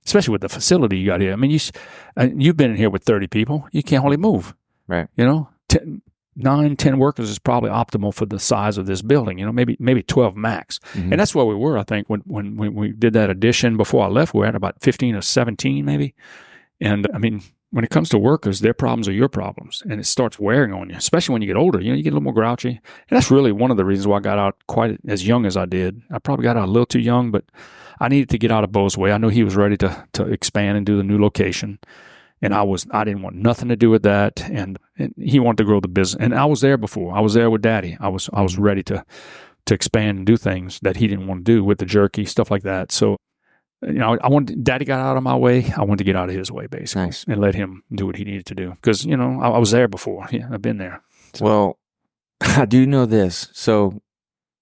especially with the facility you got here. I mean, you've been in here with 30 people. You can't hardly move. Right. 10 workers is probably optimal for the size of this building, maybe 12 max. Mm-hmm. And that's where we were, I think, when we did that addition before I left. We were at about 15 or 17 maybe. And when it comes to workers, their problems are your problems, and it starts wearing on you, especially when you get older. You get a little more grouchy. And that's really one of the reasons why I got out quite as young as I did. I probably got out a little too young, but I needed to get out of Bo's way. I knew he was ready to expand and do the new location. And I didn't want nothing to do with that. And he wanted to grow the business. And I was there before. I was there with Daddy. I was ready to expand and do things that he didn't want to do with the jerky, stuff like that. So, Daddy got out of my way. I wanted to get out of his way, basically, Nice. and let him do what he needed to do. Because, I was there before. Yeah, I've been there. So. Well, I do know this. So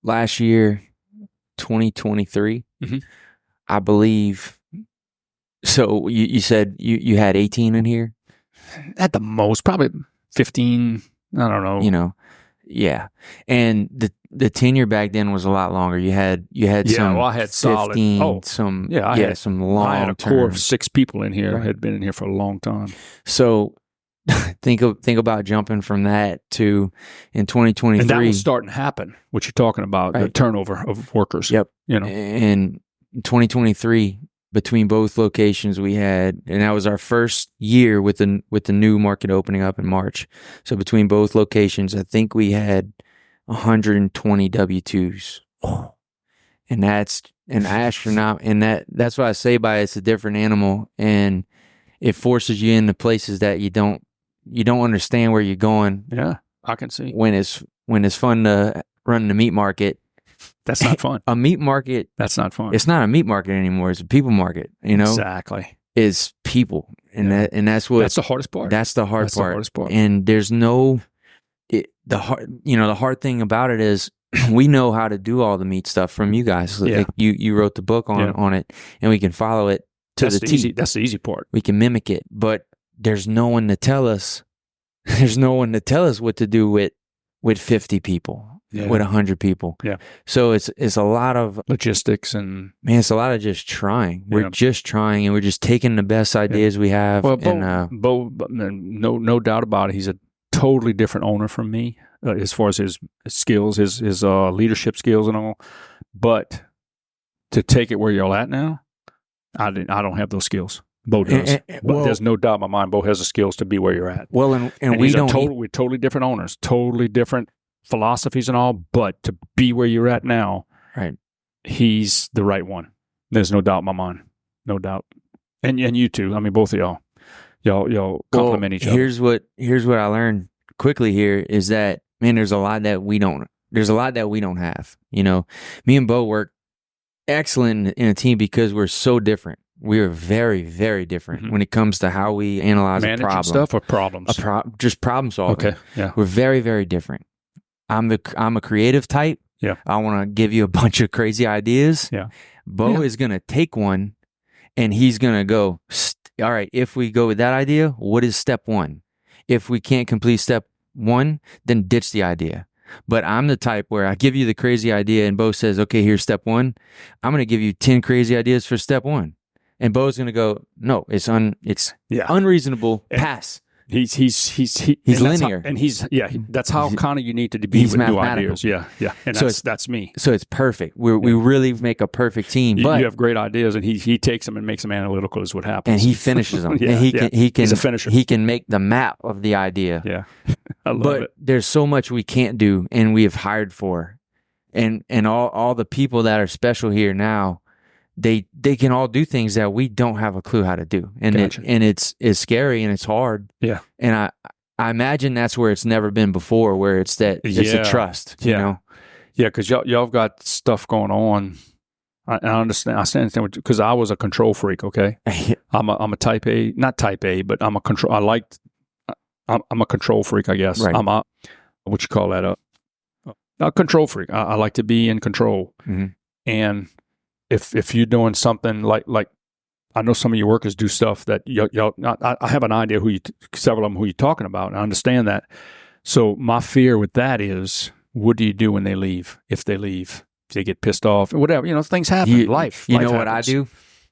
last year, 2023, I believe. So you said you had 18 in here? At the most, probably 15. I don't know. Yeah. And the tenure back then was a lot longer. You had some. Well, I had 15, solid. I had some long. I had a core of 6 people in here. Right. Had been in here for a long time. So think about jumping from that to in 2023. And that was starting to happen. What you're talking about, the turnover of workers. Yep. And 2023. Between both locations we had, and that was our first year with the new market opening up in March. So between both locations, I think we had 120 W-2s. And that's an astronaut. And that's what I say by it's a different animal. And it forces you into places that you don't understand where you're going. Yeah, I can see. When it's fun to run the meat market. That's not fun. A meat market. That's not fun. It's not a meat market anymore. It's a people market. Exactly. It's people, and that's the hardest part. That's the hardest part. Part. And there's the hard thing about it is we know how to do all the meat stuff from you guys. Like you wrote the book on it, and we can follow it to the T. That's the easy part. We can mimic it, but there's no one to tell us. There's no one to tell us what to do with 50 people. Yeah. With 100 people. Yeah. So it's a lot of logistics and it's a lot of just trying. We're just trying, and we're just taking the best ideas we have. Well, Bo, no doubt about it. He's a totally different owner from me as far as his skills, his leadership skills and all. But to take it where you're at now, I don't have those skills. Bo does. But there's no doubt in my mind Bo has the skills to be where you're at. Well, and we're totally different owners, totally different philosophies and all, but to be where you're at now, right? He's the right one. There's no doubt in my mind, no doubt. And you too. I mean, both of y'all complement each other. Here's what I learned quickly here is that there's a lot that we don't have. Me and Bo work excellent in a team because we're so different. We are very, very different when it comes to how we analyze a problem. Stuff or problems? Just problem solving. Okay, yeah. We're very, very different. I'm a creative type. Yeah. I want to give you a bunch of crazy ideas. Yeah. Bo is going to take one and he's going to go, all right, if we go with that idea, what is step 1? If we can't complete step 1, then ditch the idea. But I'm the type where I give you the crazy idea and Bo says, okay, here's step 1. I'm going to give you 10 crazy ideas for step 1. And Bo's going to go, no, it's unreasonable. Pass. He's linear, that's how kind of you need to be with new ideas. Yeah, and that's me. So it's perfect. We really make a perfect team. But you have great ideas, and he takes them and makes them analytical. Is what happens. And he finishes them. And he can. He's a finisher. He can make the map of the idea. Yeah, I love it. There's so much we can't do, and we have hired for, and all the people that are special here now. They can all do things that we don't have a clue how to do, and it's scary and it's hard. Yeah, and I imagine that's where it's never been before, where it's a trust. You because y'all got stuff going on. I understand because I was a control freak. Okay, I'm a type A, not type A, but I'm a control. I'm a control freak, I guess. Right. I'm a what you call that a control freak. I like to be in control, and if you're doing something like I know some of your workers do stuff that y'all I have an idea several of them who you're talking about, and I understand that. So my fear with that is, what do you do when they leave? If they leave, if they get pissed off, or whatever, things happen. Life know happens. What I do?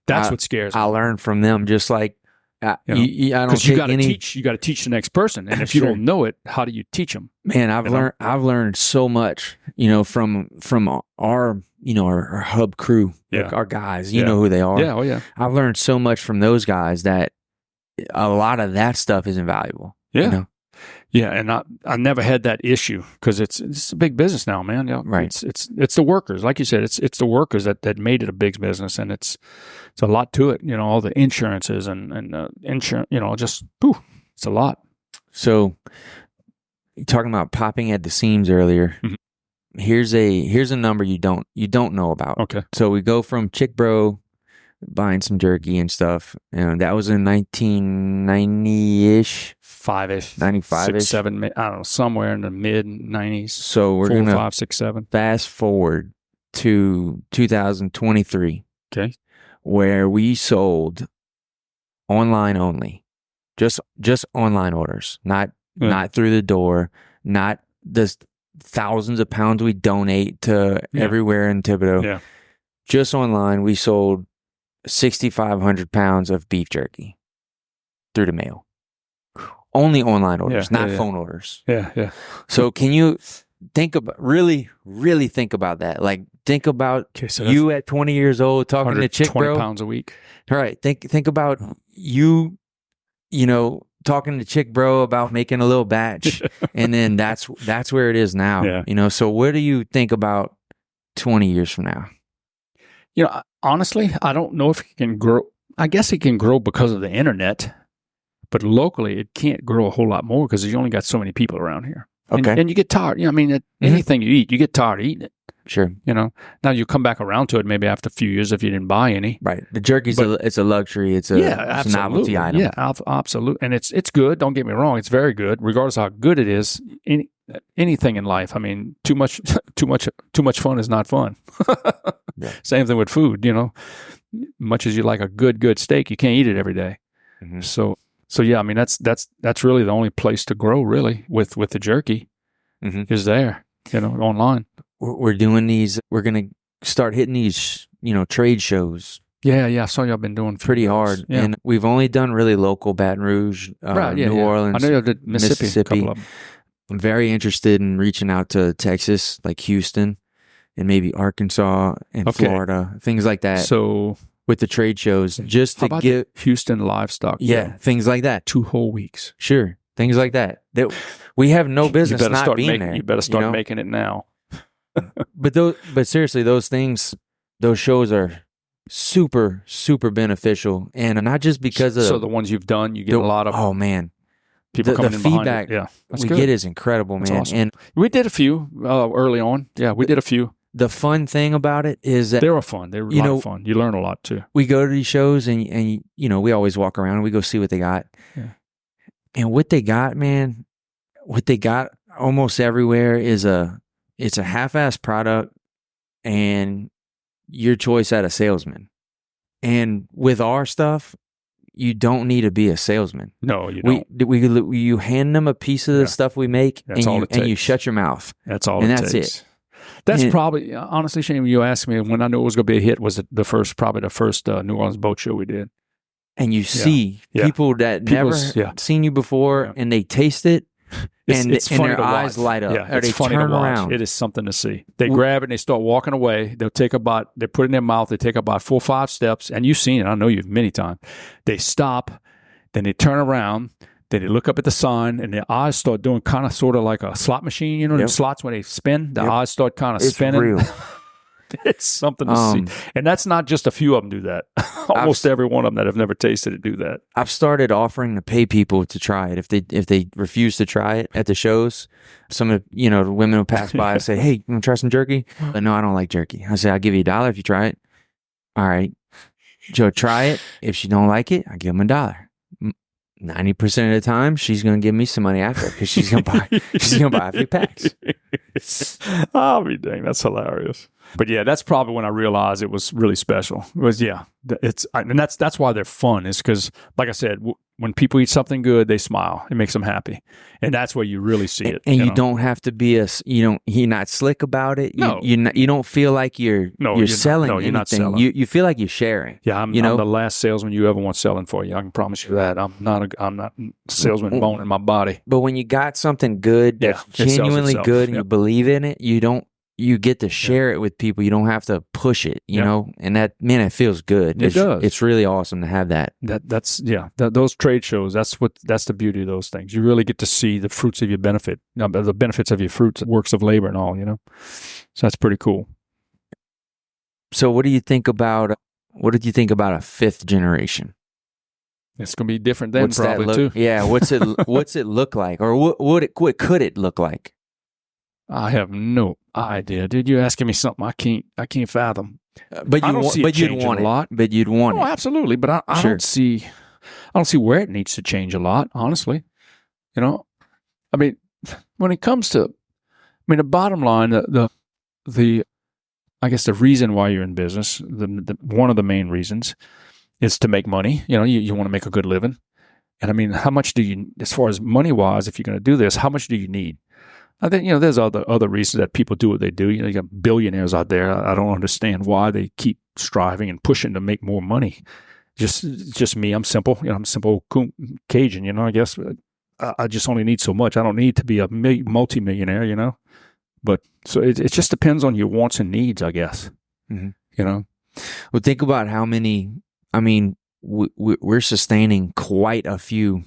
That's what scares me. I learn from them, just like because you got to teach. You got to teach the next person, and if you don't know it, how do you teach them? Man, I've learned so much, from our our hub crew, like our guys. You know who they are. Yeah, oh yeah. I've learned so much from those guys that a lot of that stuff is invaluable. Yeah. Yeah, and I never had that issue because it's a big business now, man. You know, Right. It's the workers, like you said. It's the workers that made it a big business, and it's a lot to it. You know, all the insurances and insurance. You know, just it's a lot. So, you're talking about popping at the seams earlier. Mhm. Here's a number you don't know about. Okay. So we go from Chick Bro buying some jerky and stuff, and that was in 1990-ish. 5-ish, 95-ish. 6, 7, I don't know, somewhere in the mid 90s. So we're 4, gonna 5, 6, 7. fast forward to 2023, Okay. where we sold online only, just online orders, not through the door, not the thousands of pounds we donate to everywhere in Thibodaux. Yeah. Just online, we sold 6,500 pounds of beef jerky through the mail. Only online orders, not phone orders. Yeah. So can you think about really think about that? Like think about you at 20 years old talking to Chick Bro. 20 pounds a week. All right. Think about you know, talking to Chick Bro about making a little batch, and then that's where it is now. Yeah. You know, so what do you think about 20 years from now? You know, honestly, I don't know if it can grow. I guess it can grow because of the internet, but locally it can't grow a whole lot more because you only got so many people around here. Okay. And you get tired. You know, I mean, anything you eat, you get tired of eating it. Sure. You know, now you come back around to it maybe after a few years if you didn't buy any. Right. The jerky's it's a luxury. It's a novelty item. Yeah, absolutely. And it's good. Don't get me wrong. It's very good. Regardless of how good it is, anything in life. I mean, too much fun is not fun. Yeah. Same thing with food, you know. Much as you like a good steak, you can't eat it every day. Mm-hmm. So yeah, I mean that's really the only place to grow really with the jerky is there, you know, online. We're doing these. We're gonna start hitting these, you know, trade shows. Yeah. I saw y'all been doing pretty hard, and we've only done really local Baton Rouge, New Orleans. I know you did Mississippi. A couple of them. I'm very interested in reaching out to Texas, like Houston, and maybe Arkansas and Florida, things like that. So with the trade shows, just to get Houston livestock, things like that. 2 whole weeks, sure, things like that. That we have no business not being there. You better start making it now. But seriously, those shows are super, super beneficial, and not just because of the ones you've done, you get a lot of people coming the in feedback behind we get is incredible, man. Awesome. And we did a few early on. Yeah, we did a few. The fun thing about it is that they were fun. They were a lot of fun. You learn a lot too. We go to these shows and you know, we always walk around and we go see what they got. Yeah. And what they got, man, almost everywhere is it's a half-ass product and your choice at a salesman. And with our stuff, you don't need to be a salesman. No, you don't. You hand them a piece of the stuff we make, and you shut your mouth. That's all. And it that's takes. It. That's probably, honestly, Shane, when you asked me when I knew it was going to be a hit, was the first New Orleans boat show we did. And you see people that never seen you before, and they taste it, and their eyes light up. Yeah, or they turn around. It is something to see. They grab it and they start walking away. They put it in their mouth. They take about 4 or 5 steps, and you've seen it. I know you've many times. They stop, then they turn around. Then they look up at the sign, and their eyes start doing kind of sort of like a slot machine. You know, them slots when they spin, the eyes start kind of spinning. Real. It's something to see. And that's not just a few of them do that. Almost every one of them that have never tasted it do that. I've started offering to pay people to try it. If they refuse to try it at the shows, some of the women will pass by and say, "Hey, you want to try some jerky?" But no, I don't like jerky. I say, "I'll give you $1 if you try it." All right, Joe, try it. If she don't like it, I give them $1. 90% of the time, she's gonna give me some money after because she's gonna buy a few packs. I'll be dang, that's hilarious. But yeah, that's probably when I realized it was really special. It was and that's why they're fun. Is because, like I said, when people eat something good, they smile. It makes them happy, and that's where you really see it. And you don't have to be you're not slick about it. You don't feel like you're selling. No, you're not selling. You feel like you're sharing. Yeah, I'm the last salesman you ever want selling for you. I can promise you that. I'm not a salesman bone in my body. But when you got something good, that's genuinely good, and you believe in it, you you get to share it with people. You don't have to push it, you know, and that, man, it feels good. It does. It's really awesome to have that. Those trade shows, that's the beauty of those things. You really get to see the fruits of your benefit, the benefits of your fruits, works of labor and all, you know. So that's pretty cool. So what did you think about a fifth generation? It's going to be different then, probably too. Yeah. What's it look like? Or what could it look like? I have no idea, dude. You're asking me something I can't fathom. But you'd want a lot. But you'd want it. Oh, absolutely. But I don't see where it needs to change a lot. Honestly, you know, I mean, when it comes to, the bottom line, the I guess the reason why you're in business, the one of the main reasons, is to make money. You know, you want to make a good living, and I mean, how much do you, as far as money wise, if you're going to do this, how much do you need? I think, you know, there's other reasons that people do what they do. You know, you got billionaires out there. I don't understand why they keep striving and pushing to make more money. Just me. I'm simple. You know, I'm simple Cajun. You know, I guess I just only need so much. I don't need to be a multi-millionaire. You know, but so it just depends on your wants and needs, I guess. Mm-hmm. You know, well, think about how many. I mean, we're sustaining quite a few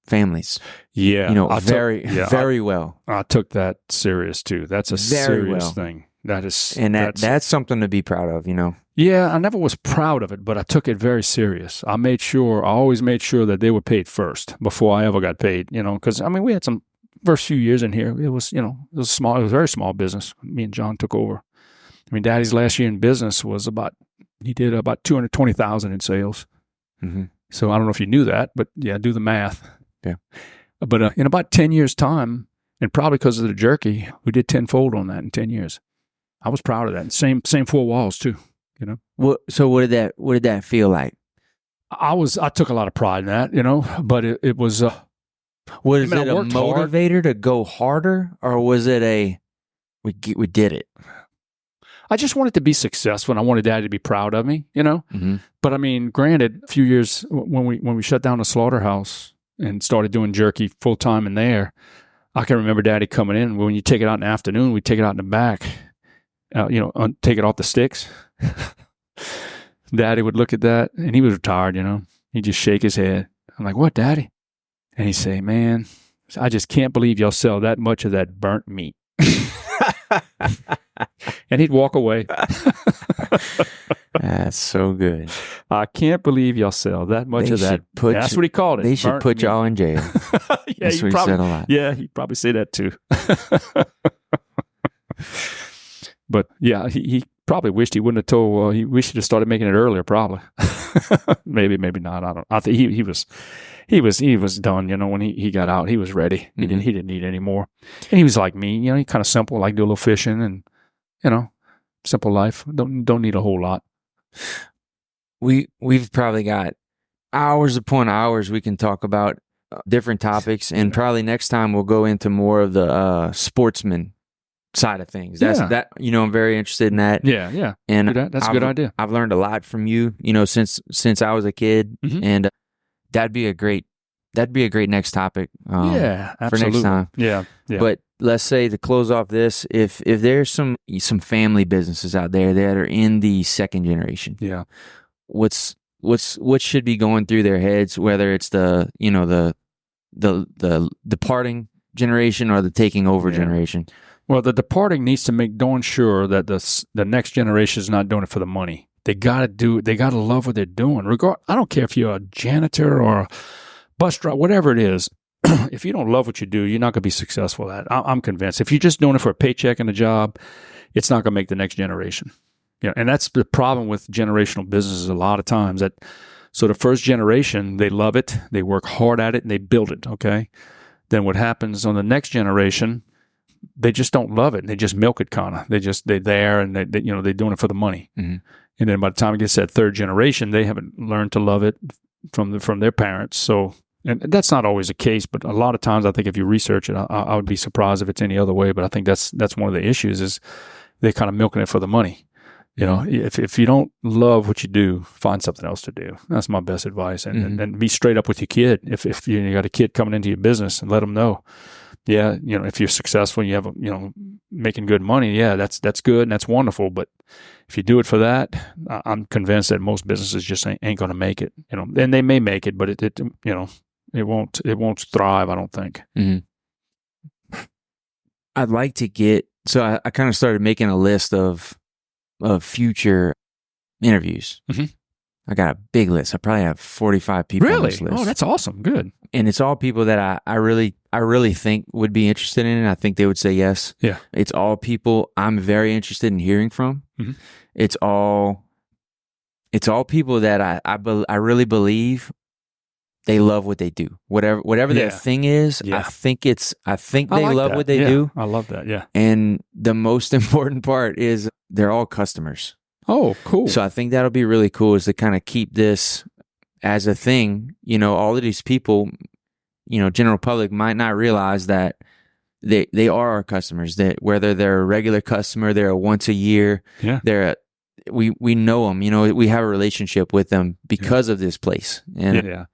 families. Yeah. You know, very well. I took that serious too. That's a serious thing. That is, and that's something to be proud of, you know. Yeah, I never was proud of it, but I took it very serious. I always made sure that they were paid first before I ever got paid, you know, because I mean, we had some first few years in here. It was, you know, it was a very small business. Me and John took over. I mean, Daddy's last year in business was he did about $220,000 in sales. Mm-hmm. So I don't know if you knew that, but yeah, do the math. Yeah. But in about 10 years' time, and probably because of the jerky, we did tenfold on that in 10 years. I was proud of that. Same four walls too, you know. So what did that feel like? I took a lot of pride in that, you know, but it was was it a motivator hard to go harder, or was it we did it? I just wanted to be successful, and I wanted Daddy to be proud of me, you know. Mm-hmm. But I mean, granted, a few years when we shut down the Slaughterhouse and started doing jerky full time in there, I can remember Daddy coming in. When you take it out in the afternoon, we take it out in the back, you know, take it off the sticks. Daddy would look at that, and he was retired, you know. He'd just shake his head. I'm like, "What, Daddy?" And he'd say, "Man, I just can't believe y'all sell that much of that burnt meat." And he'd walk away. That's so good. I can't believe y'all sell that much of that. That's what he called it. They should put y'all in jail. Yeah, that's what he said a lot. Yeah, he'd probably say that too. But yeah, he probably wished he wouldn't have told. He wished he'd have started making it earlier. Probably. maybe not. I don't. I think he was done. You know, when he got out, he was ready. He didn't need any more. And he was like me. You know, he kind of simple, like do a little fishing and, you know, simple life. Don't need a whole lot. We've probably got hours upon hours we can talk about different topics, and probably next time we'll go into more of the sportsman side of things. That you know, I'm very interested in that. Yeah. And that's a good idea. I've learned a lot from you, you know, since I was a kid, and that'd be a great next topic. Yeah, absolutely. For next time. Yeah. But let's say to close off this, if there's some family businesses out there that are in the second generation, what should be going through their heads, whether it's the departing generation or the taking over generation? Well, the departing needs to make darn sure that the next generation is not doing it for the money. They got to love what they're doing. I don't care if you're a janitor or a bus driver, whatever it is. If you don't love what you do, you're not going to be successful at it. I'm convinced. If you're just doing it for a paycheck and a job, it's not going to make the next generation. Yeah, and that's the problem with generational businesses a lot of times. So the first generation, they love it, they work hard at it, and they build it, okay? Then what happens on the next generation, they just don't love it, and they just milk it kind of. They're there, and they're doing it for the money. Mm-hmm. And then by the time it gets to that third generation, they haven't learned to love it from their parents. So, and that's not always the case, but a lot of times I think if you research it, I would be surprised if it's any other way. But I think that's one of the issues is they're kind of milking it for the money. You know, if you don't love what you do, find something else to do. That's my best advice. And be straight up with your kid. If you got a kid coming into your business, and let them know, Yeah, if you're successful, you have, making good money. Yeah, that's good and that's wonderful. But if you do it for that, I'm convinced that most businesses just ain't going to make it. And they may make it, but it won't thrive. I don't think. Mm-hmm. I'd like to get. So I kind of started making a list of future interviews. Mm-hmm. I got a big list. I probably have 45 people on this list. Oh, that's awesome. Good. And it's all people that I really think would be interested in it. I think they would say yes. Yeah. It's all people I'm very interested in hearing from. Mm-hmm. It's all people that I really believe they love what they do. Whatever their thing is, I think they love what they do. I love that. Yeah. And the most important part is they're all customers. Oh, cool. So I think that'll be really cool, is to kind of keep this as a thing. All of these people, general public might not realize that they are our customers, that whether they're a regular customer, they're a once a year, we know them, we have a relationship with them because of this place. And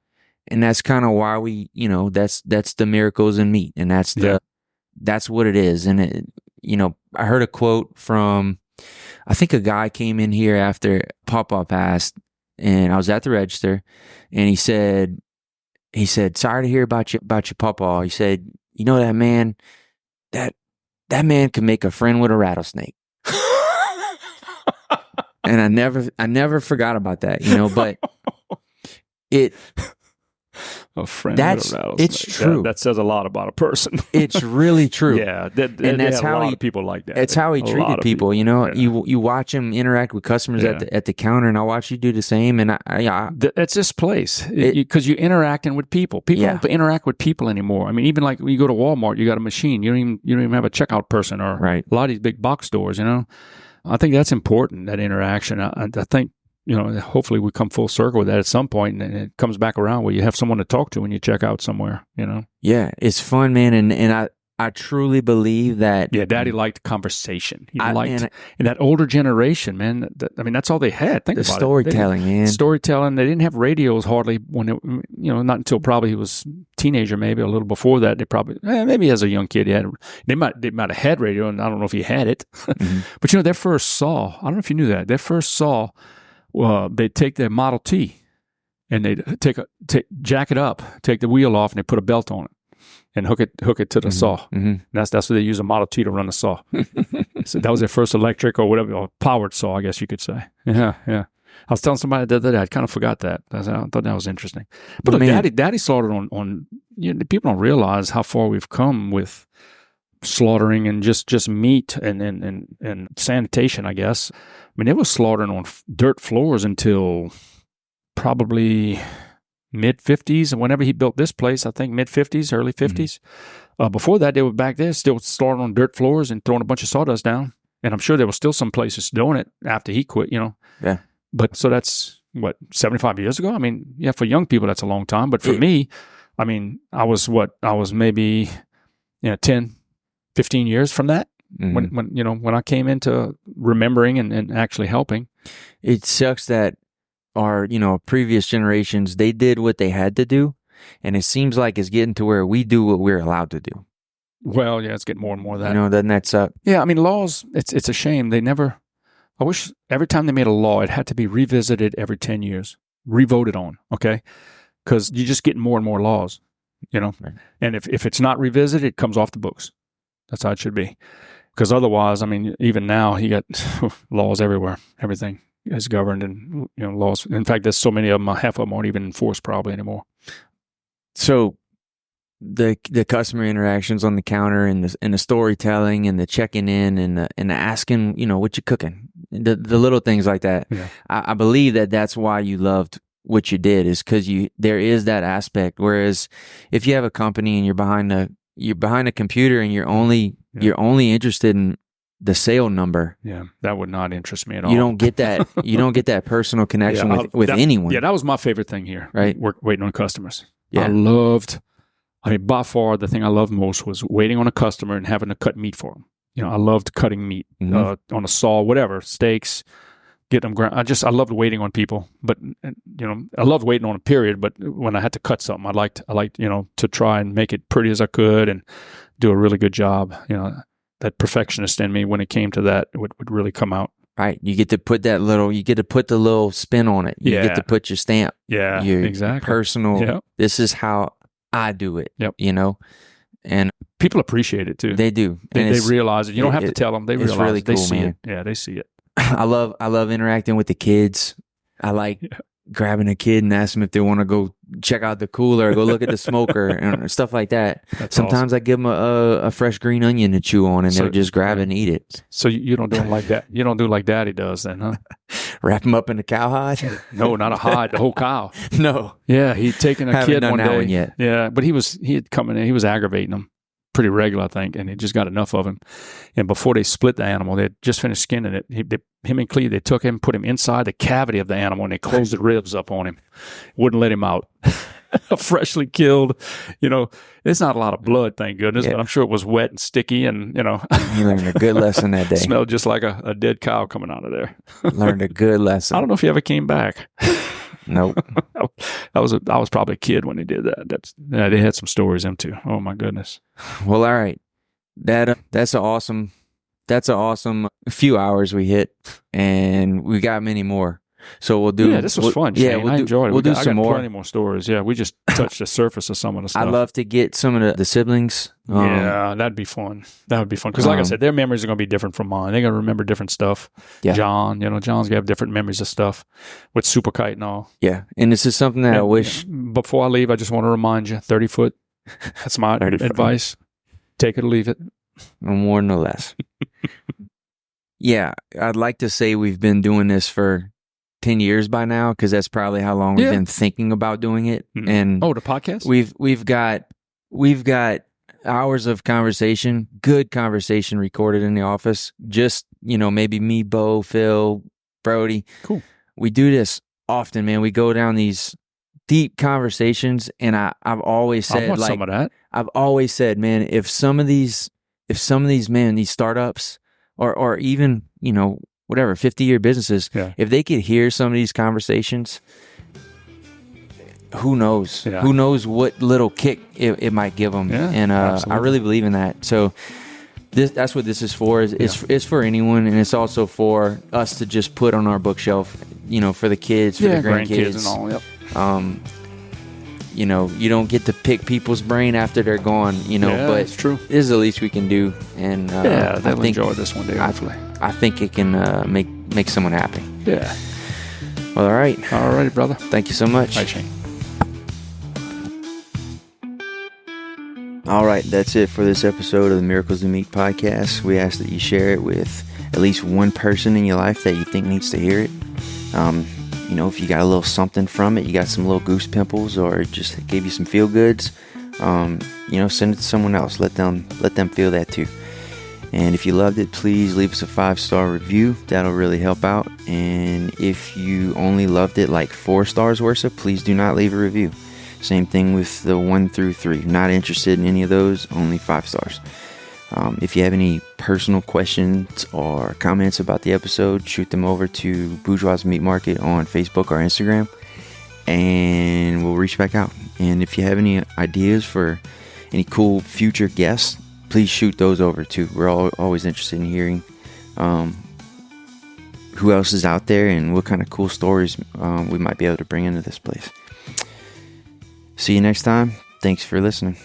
and that's kind of why we, that's the miracles in meat, and that's what it is. And I heard a quote from, I think a guy came in here after Papa passed, and I was at the register, and he said, sorry to hear about your Papa. He said, that man, that man can make a friend with a rattlesnake. And I never forgot about that, but a friend with a rattlesnake. It's true. That says a lot about a person. It's really true. Yeah. And that's how a lot of people like that. It's how he treated people. You watch him interact with customers at the counter, and I'll watch you do the same. And it's this place, because you're interacting with people. People don't interact with people anymore. I mean, even like when you go to Walmart, you got a machine. You don't even have a checkout person, or a lot of these big box stores. I think that's important, that interaction. I think, hopefully we come full circle with that at some point, and it comes back around where you have someone to talk to when you check out somewhere, Yeah, it's fun, man. And I truly believe that. Yeah, Daddy liked conversation. He liked, and that older generation, man, that's all they had. Think about storytelling, man. Storytelling. They didn't have radios hardly when not until probably he was a teenager, maybe a little before that. They probably, maybe as a young kid, they might have had radio, and I don't know if he had it. Mm-hmm. But their first saw, I don't know if you knew that, their first saw, they'd take their Model T, and they'd jack it up, take the wheel off, and they put a belt on it and hook it to the saw. Mm-hmm. That's what they use, a Model T to run the saw. So that was their first electric or whatever, or powered saw, I guess you could say. Yeah. I was telling somebody the other day, I kind of forgot that. I thought that was interesting. But look, Daddy slaughtered on people don't realize how far we've come with slaughtering and just meat and sanitation, I guess. I mean, they were slaughtering on dirt floors until probably mid-50s. And whenever he built this place, I think mid-50s, early 50s. Mm-hmm. Before that, they were back there still slaughtering on dirt floors and throwing a bunch of sawdust down. And I'm sure there were still some places doing it after he quit, Yeah. But so that's, 75 years ago? I mean, yeah, for young people, that's a long time. But for me, I mean, I was maybe 10, 15 years from that. Mm-hmm. When I came into remembering and actually helping. It sucks that our previous generations, they did what they had to do, and it seems like it's getting to where we do what we're allowed to do. Well, yeah, it's getting more and more of that. Doesn't that suck? Yeah, I mean, laws. It's a shame they never. I wish every time they made a law, it had to be revisited every 10 years, revoted on. Okay, because you're just getting more and more laws. Right. And if it's not revisited, it comes off the books. That's how it should be. Because otherwise, I mean, even now, you got laws everywhere. Everything is governed, and laws. In fact, there's so many of them. Half of them aren't even enforced probably anymore. So, the customer interactions on the counter, and the storytelling, and the checking in, and the asking, what you cooking, the little things like that. Yeah. I believe that that's why you loved what you did, is because there is that aspect. Whereas if you have a company and you're behind a computer and you're only interested in the sale number. Yeah, that would not interest me at all. You don't get that. You don't get that personal connection with anyone. Yeah, that was my favorite thing here. Right, waiting on customers. Yeah, by far the thing I loved most was waiting on a customer and having to cut meat for them. I loved cutting meat on a saw, whatever, steaks. Get them ground. I loved waiting on people, but I loved waiting on a period. But when I had to cut something, I liked to try and make it pretty as I could, and do a really good job. That perfectionist in me, when it came to that, would really come out. Right. You get to put the little spin on it. You get to put your stamp. Yeah, your exactly. Personal. Yep. This is how I do it. Yep. And people appreciate it too. They do. They realize it. You don't have to tell them. They realize really it. They cool, see man. it. Yeah, they see it. I love interacting with the kids. I like grabbing a kid and asking them if they want to go check out the cooler, or go look at the smoker, and stuff like that. That's Sometimes awesome. I give them a fresh green onion to chew on, and they'll just grab it and eat it. So you don't do them like that. You don't do like Daddy does, then, huh? Wrap them up in a cowhide? No, not a hide. The whole cow. No. Yeah, he'd taken a Haven't kid done one that day. one yet. Yeah, but he had come in. He was aggravating them pretty regular, I think, and he just got enough of him. And before they split the animal, they had just finished skinning it. Him and Cleve, they took him, put him inside the cavity of the animal, and they closed the ribs up on him. Wouldn't let him out. Freshly killed. There's not a lot of blood, thank goodness, but I'm sure it was wet and sticky, and You learned a good lesson that day. Smelled just like a dead cow coming out of there. Learned a good lesson. I don't know if he ever came back. Nope. I was probably a kid when they did that. They had some stories, them too. Oh my goodness. Well, all right. That's an awesome few hours we hit, and we got many more. So we'll do. Yeah, this was fun. Shane. I enjoyed it. We'll do some more. Plenty more stories. Yeah, we just touched the surface of some of the stuff. I'd love to get some of the siblings. Yeah, that'd be fun. That would be fun because, like I said, their memories are going to be different from mine. They're going to remember different stuff. Yeah. John's going to have different memories of stuff with Super Kite and all. Yeah, and this is something that I wish. Before I leave, I just want to remind you: 30 foot. That's my advice. Take it or leave it. No more, no less. Yeah, I'd like to say we've been doing this for 10 years by now, because that's probably how long we've been thinking about doing it. Mm-hmm. And the podcast? We've got hours of conversation, good conversation recorded in the office. Just, maybe me, Bo, Phil, Brody. Cool. We do this often, man. We go down these deep conversations, and I've always said, I want some of that. I've always said, man, if some of these startups or even, whatever, 50-year businesses, if they could hear some of these conversations, who knows? Yeah. Who knows what little kick it might give them? Yeah, and I really believe in that. So that's what this is for. It's for anyone, and it's also for us to just put on our bookshelf, for the kids, for the grandkids and all. Yep. You don't get to pick people's brain after they're gone, but it's true. This is the least we can do. And they'll enjoy this one day, hopefully. I think it can make someone happy. Yeah. Well, all right. All righty, brother. Thank you so much. Bye, Shane. All right, that's it for this episode of the Miracles of Meat podcast. We ask that you share it with at least one person in your life that you think needs to hear it. If you got a little something from it, you got some little goose pimples, or it just gave you some feel goods, send it to someone else. Let them feel that too. And if you loved it, please leave us a 5-star review. That'll really help out. And if you only loved it like 4 stars worth of, please do not leave a review. Same thing with the 1 through 3. Not interested in any of those, only 5 stars. If you have any personal questions or comments about the episode, shoot them over to Bourgeois Meat Market on Facebook or Instagram, and we'll reach back out. And if you have any ideas for any cool future guests, please shoot those over too. We're always interested in hearing who else is out there and what kind of cool stories we might be able to bring into this place. See you next time. Thanks for listening.